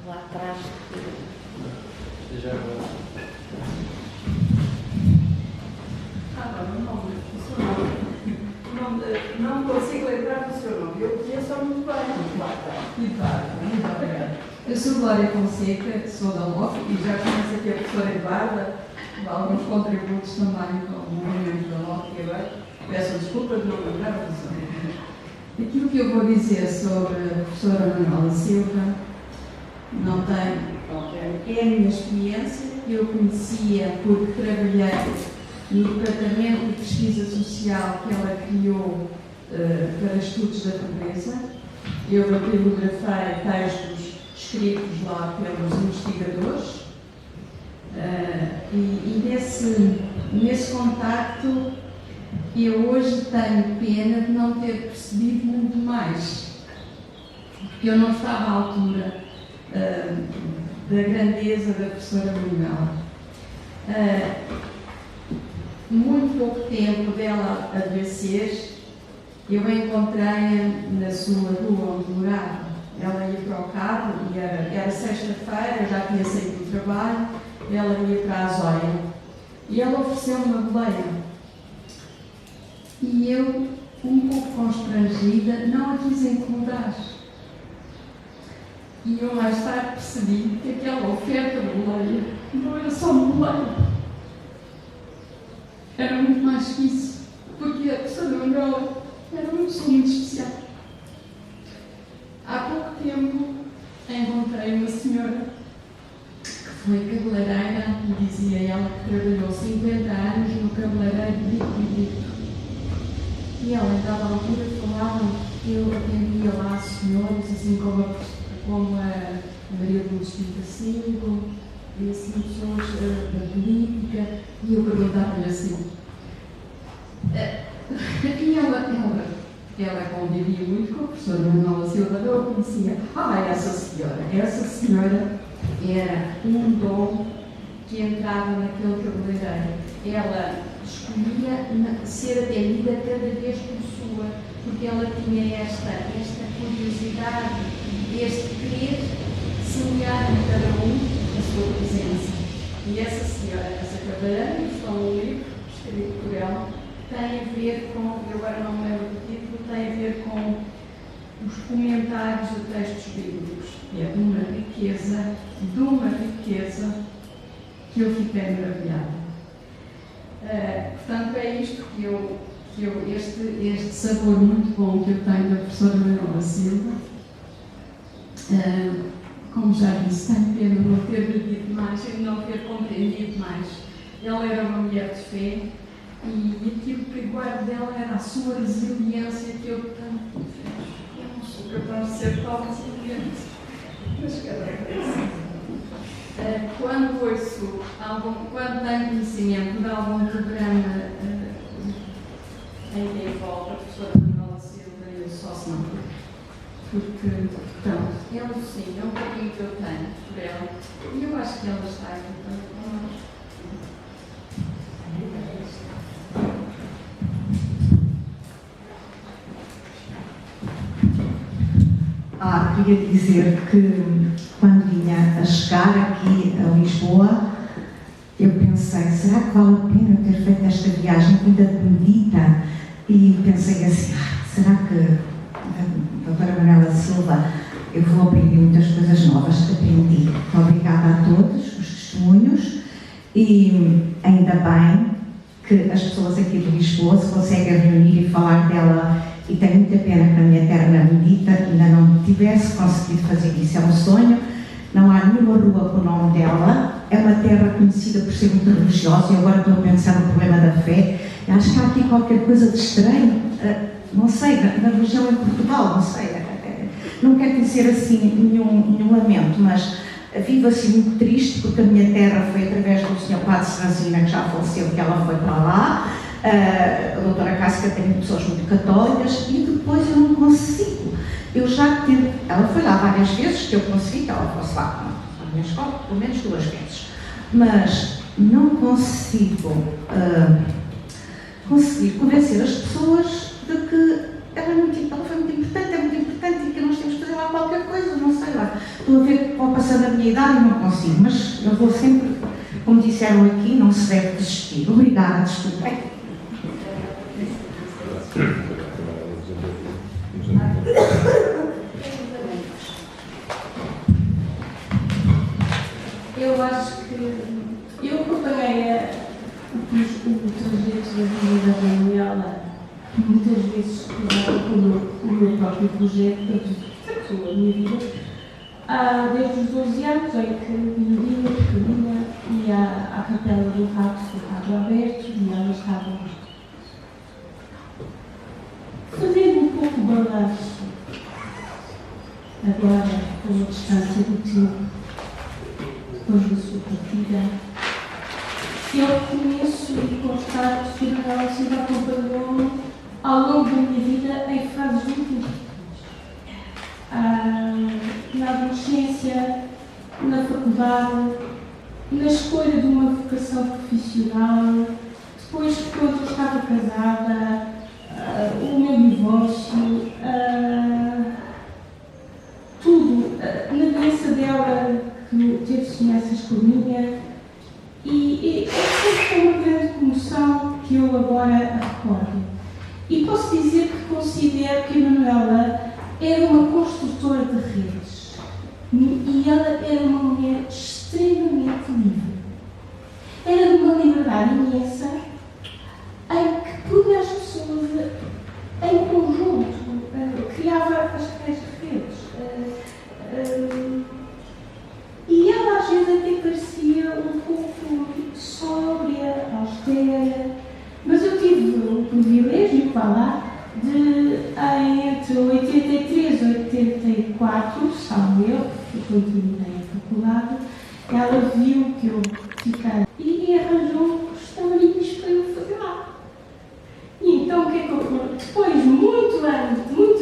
Lá atrás. Não consigo lembrar do seu nome. Eu conheço muito bem. Muito obrigada. Eu sou Glória Fonseca, sou da LOF e já conheço aqui a professora Eduarda, alguns contributos também com o movimento da LOF e agora peço desculpa de não lembrar do seu nome. Aquilo que eu vou dizer sobre a professora Manuela Silva não tem qualquer. É a minha experiência, eu conhecia porque trabalhei no departamento de pesquisa social que ela criou para estudos da pobreza. Eu datilografei textos escritos lá pelos investigadores e nesse contacto eu hoje tenho pena de não ter percebido muito mais, porque eu não estava à altura da grandeza da professora Manuela. Muito pouco tempo dela adoecer, eu encontrei-a na sua rua onde morava. Ela ia para o carro, e era sexta-feira, já tinha saído do trabalho, ela ia para a Azóia. E ela ofereceu-me uma boleia. E eu, um pouco constrangida, não a quis incomodar. E eu mais tarde percebi que aquela oferta de boleia não era só uma boleia. Era muito mais que isso, porque a professora Manuela era uma pessoa muito especial. Há pouco tempo encontrei uma senhora que foi cabeleireira e dizia ela que trabalhou 50 anos no cabeleireiro de Brito. E ela, em dada altura, falava que eu atendia lá senhores, assim como a Maria do Espírito Silva, e assim pessoas da política, e eu perguntava-lhe assim. E ela convivia muito com a professora Manuela Silva, eu conhecia. Essa senhora era um dom que entrava naquele cabeleireiro. Ela escolhia ser atendida cada vez por sua, porque ela tinha esta curiosidade, este querer semear em cada um a sua presença. E essa senhora, essa cabeleireira, que está um livro escrito por ela, tem a ver com, eu agora não me lembro do título, tem a ver com os comentários de textos bíblicos. É de uma riqueza que eu fiquei maravilhada. Portanto, é isto este sabor muito bom que eu tenho da professora Manuela Silva. como já disse, tenho pena de não ter vivido mais e de não ter compreendido mais. Ela era uma mulher de fé e aquilo que eu guardo dela era a sua resiliência que eu tanto fiz. Eu não sou capaz de ser tão resiliente, mas cada vez. Quando ouço quando tenho conhecimento de algum programa em que envolve a professora Manuela Silva, eu só se não. Porque, pronto, eu sim, é um pouquinho que eu tenho por ela e eu acho que ela está aqui também connosco. Queria dizer que quando vinha a chegar aqui a Lisboa, eu pensei, será que vale a pena ter feito esta viagem ainda de medita? E pensei assim, será que a doutora Manuela Silva, eu vou aprender muitas coisas novas, aprendi. Muito obrigada a todos os testemunhos e ainda bem que as pessoas aqui de Lisboa se conseguem reunir e falar dela. E tenho muita pena que na minha terra, na Medita, ainda não tivesse conseguido fazer isso. É um sonho, não há nenhuma rua com o nome dela. É uma terra conhecida por ser muito religiosa e agora estou a pensar no problema da fé. Acho que há aqui qualquer coisa de estranho, não sei, na religião em Portugal, não sei. Não quero dizer assim nenhum lamento, mas vivo assim muito triste porque a minha terra foi através do Sr. Padre Serrazina, que já faleceu, que ela foi para lá. A doutora Cássia tem pessoas muito católicas e depois eu não consigo. Eu já tento, ela foi lá várias vezes que eu consegui que ela fosse lá na minha escola, pelo menos 2 vezes, mas não consigo conseguir convencer as pessoas de que ela foi muito importante, é muito importante e que nós temos que fazer lá qualquer coisa, não sei lá. Estou a ver que vou passando a minha idade e não consigo, mas eu vou sempre, como disseram aqui, não se deve desistir. Obrigada, desculpem. Eu acho que eu acompanhei o trajeto da vida da Manuela, muitas vezes estudava com o meu próprio projeto, portanto, a minha vida, desde os 12 anos em que pequenina, ia à capela do Rato Aberto, e ela estava fazendo um pouco de balanço, agora com a distância do tempo, depois da sua partida. Eu conheço e constato que a Manuela Silva acompanhou-me ao longo da minha vida em fases muito importantes. Na adolescência, na faculdade, na escolha de uma vocação profissional, depois quando eu estava casada, o meu divórcio, tudo, na doença dela que teve semelhanças com a minha, e foi uma grande comoção que eu agora recordo. E posso dizer que considero que a Manuela era uma construtora de redes e ela era uma mulher extremamente livre. Era de uma liberdade imensa em que punha as pessoas em conjunto, criava as tais redes. E ela às vezes até parecia um pouco sóbria, austera, mas eu tive o privilégio, vá lá, de entre 83 e 84, salvo eu, que continuei a faculdade, ela viu que eu fiquei e arranjou restaurinhos para eu fazer lá. E então, o que é que eu, depois, muitos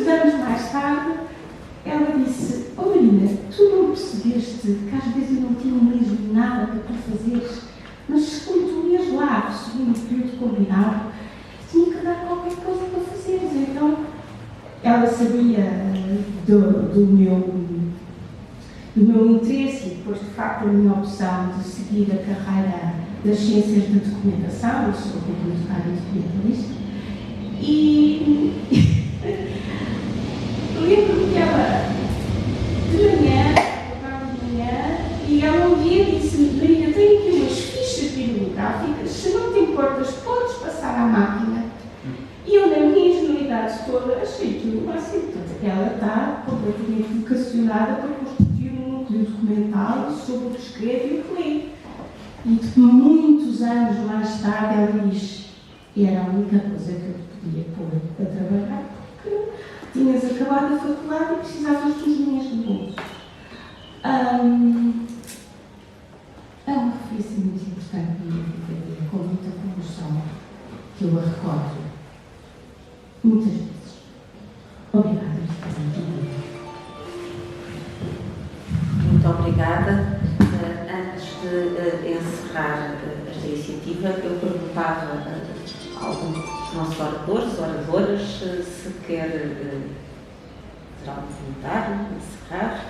anos mais tarde, ela disse: "Oh Marina, tu não percebeste que às vezes eu não tinha mesmo nada para tu fazeres, mas quando tu ias lá, segundo o período combinado, tinha que dar qualquer coisa para fazeres." Então, ela sabia do meu interesse e depois, de facto, a minha opção de seguir a carreira das ciências da documentação. Eu sou bibliotecária e documentalista. E lembro-me que ela, de manhã, e ela um dia disse-me: "Marina, tenho aqui umas fichas bibliográficas, se não te importas, podes passar à máquina." E eu, na minha ingenuidade toda, achei que o máximo. Portanto, ela está completamente vocacionada para constituir um núcleo o documental sobre o que escrevo e o que leio. E de muitos anos mais tarde ela diz: era a única coisa que eu podia pôr a trabalhar, porque tinhas acabado a faculdade e precisavas dos dinheiros de bolso. É uma referência muito importante na minha vida, com muita comoção, que eu a recordo muitas vezes. Obrigada. Muito obrigada. Antes de encerrar esta iniciativa, eu perguntava a algum dos nossos oradores, oradoras, se quer fazer algum comentário, encerrar.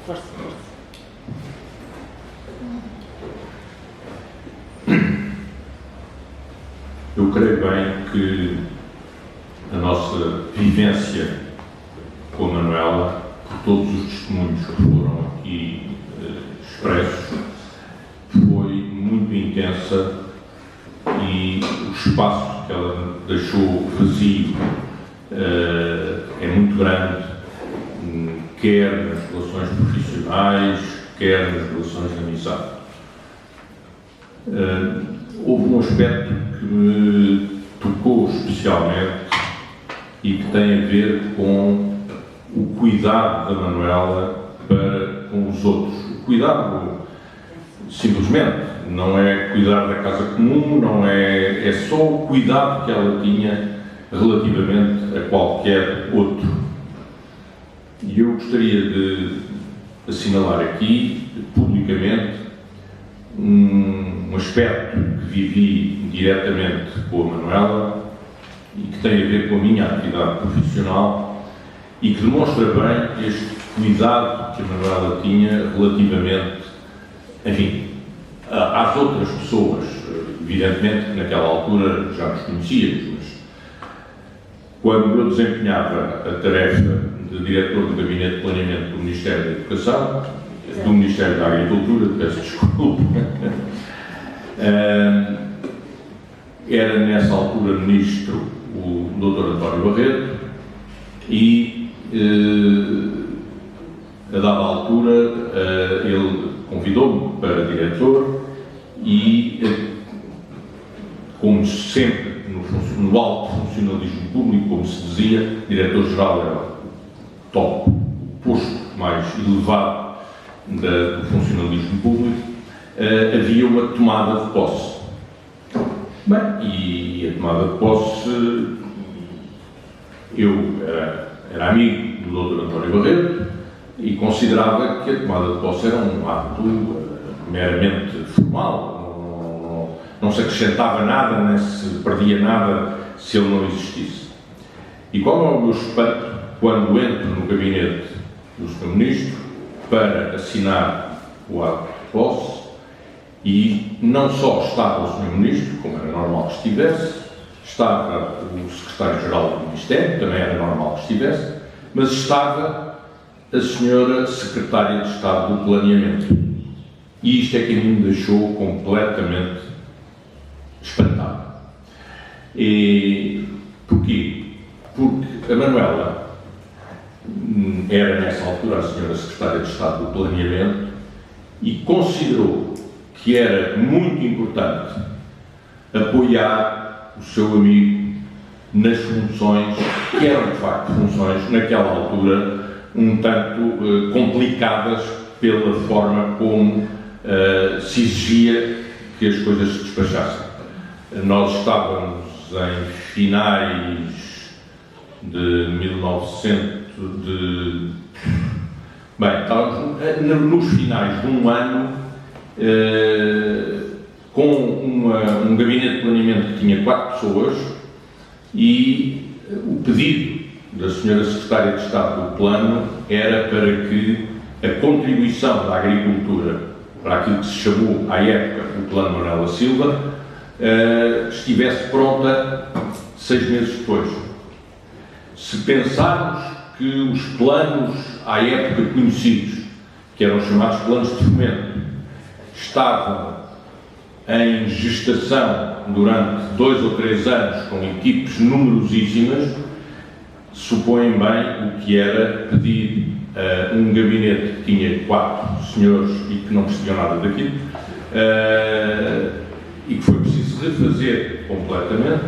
Força, força. Eu creio bem que a nossa vivência com a Manuela, por todos os testemunhos que foram aqui expressos, foi muito intensa e o espaço que ela deixou vazio é muito grande, quer nas relações profissionais, quer nas relações de amizade. Houve um aspecto que me tocou especialmente e que tem a ver com o cuidado da Manuela para com os outros. O cuidado, simplesmente, não é cuidar da casa comum, não é só o cuidado que ela tinha relativamente a qualquer outro. E eu gostaria de assinalar aqui, publicamente, um aspecto que vivi diretamente com a Manuela e que tem a ver com a minha atividade profissional e que demonstra bem este cuidado que a Manuela tinha relativamente, enfim, às outras pessoas. Evidentemente que naquela altura já nos conhecíamos, mas quando eu desempenhava a tarefa de diretor do Gabinete de Planeamento do Ministério da Educação, do Ministério da Agricultura, peço desculpa, era nessa altura ministro o Dr. António Barreto e a dada altura ele convidou-me para diretor e, como sempre no alto funcionalismo público, como se dizia, diretor-geral era top, o posto mais elevado do funcionalismo público, havia uma tomada de posse. Bem, e a tomada de posse, eu era amigo do Dr. António Barreto e considerava que a tomada de posse era um ato meramente formal, não se acrescentava nada, nem se perdia nada se ele não existisse. E qual é o meu espanto quando entro no gabinete do Sr. Ministro para assinar o ato de posse e não só estava o Sr. Ministro, como era normal que estivesse, estava o Secretário-Geral do Ministério, também era normal que estivesse, mas estava a Sra. Secretária de Estado do Planeamento. E isto é que a mim me deixou completamente espantado. E porquê? Porque a Manuela era nessa altura a Sra. Secretária de Estado do Planeamento e considerou que era muito importante apoiar o seu amigo nas funções, que eram de facto funções, naquela altura, um tanto complicadas pela forma como se exigia que as coisas se despachassem. Nós estávamos em finais de 1900, estávamos nos finais de um ano com um gabinete de planeamento que tinha 4 pessoas e o pedido da Sra. Secretária de Estado do Plano era para que a contribuição da agricultura para aquilo que se chamou à época o Plano Manuela Silva estivesse pronta 6 meses depois. Se pensarmos que os planos à época conhecidos, que eram chamados planos de fomento, estavam em gestação durante 2 ou 3 anos com equipes numerosíssimas, supõem bem o que era pedir um gabinete que tinha 4 senhores e que não percebiam nada daquilo, e que foi preciso refazer completamente,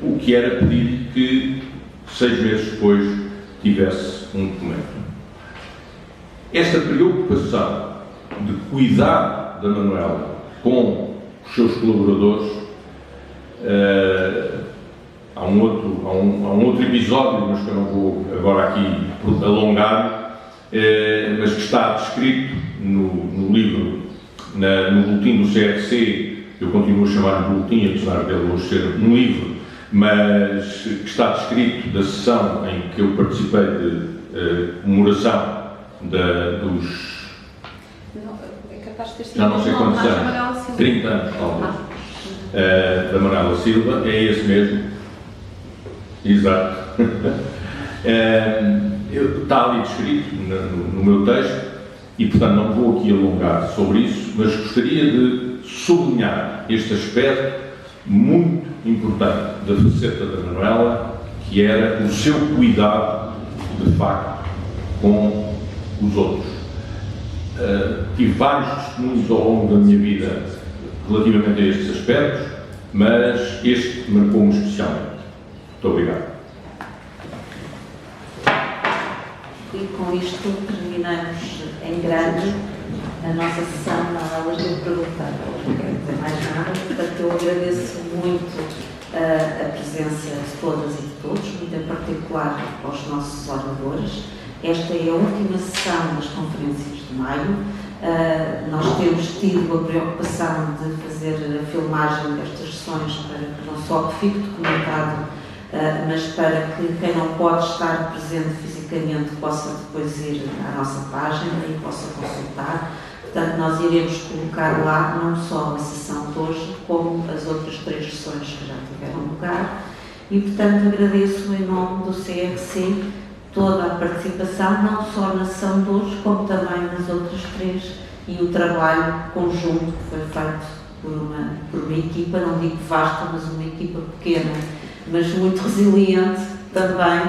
o que era pedir que 6 meses depois tivesse um documento. Esta preocupação de cuidar da Manuela com os seus colaboradores, há um outro episódio, mas que eu não vou agora aqui alongar, mas que está descrito no livro, no boletim do CRC. Eu continuo a chamar de boletim, apesar dele hoje ser um livro, mas que está descrito da sessão em que eu participei de comemoração dos... É capaz de ter sido já não sei quantos anos, 30 anos talvez, da Manuela Silva, é esse mesmo, exato. Está ali descrito no meu texto e, portanto, não vou aqui alongar sobre isso, mas gostaria de sublinhar este aspecto muito importante da faceta da Manuela, que era o seu cuidado, de facto, com os outros. Tive vários testemunhos ao longo da minha vida relativamente a estes aspectos, mas este marcou-me especialmente. Muito obrigado. E com isto terminamos em grande a nossa sessão na aula de perguntar. Não quero dizer mais nada, portanto eu agradeço muito a presença de todas e de todos, muito em particular aos nossos oradores. Esta é a última sessão das conferências de maio. Nós temos tido a preocupação de fazer a filmagem destas sessões para que não só que fique documentado, mas para que quem não pode estar presente fisicamente possa depois ir à nossa página e possa consultar. Portanto, nós iremos colocar lá não só a sessão de hoje, como as outras 3 sessões que já tiveram lugar. E, portanto, agradeço em nome do CRC toda a participação, não só na sessão de hoje, como também nas outras 3, e o trabalho conjunto que foi feito por uma equipa, não digo vasta, mas uma equipa pequena, mas muito resiliente também,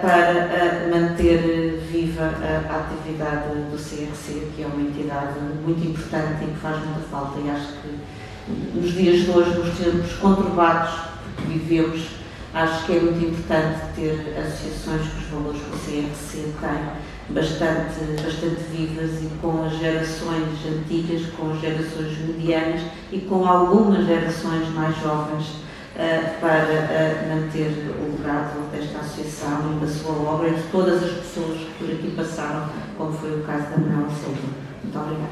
para manter viva a atividade do CRC, que é uma entidade muito importante e que faz muita falta. E acho que nos dias de hoje, nos tempos conturbados que vivemos, acho que é muito importante ter associações com os valores que o CRC tem bastante vivas e com as gerações antigas, com as gerações medianas e com algumas gerações mais jovens, para manter o legado desta associação e da sua obra e de todas as pessoas que por aqui passaram, como foi o caso da Manuela Silva. Muito obrigada.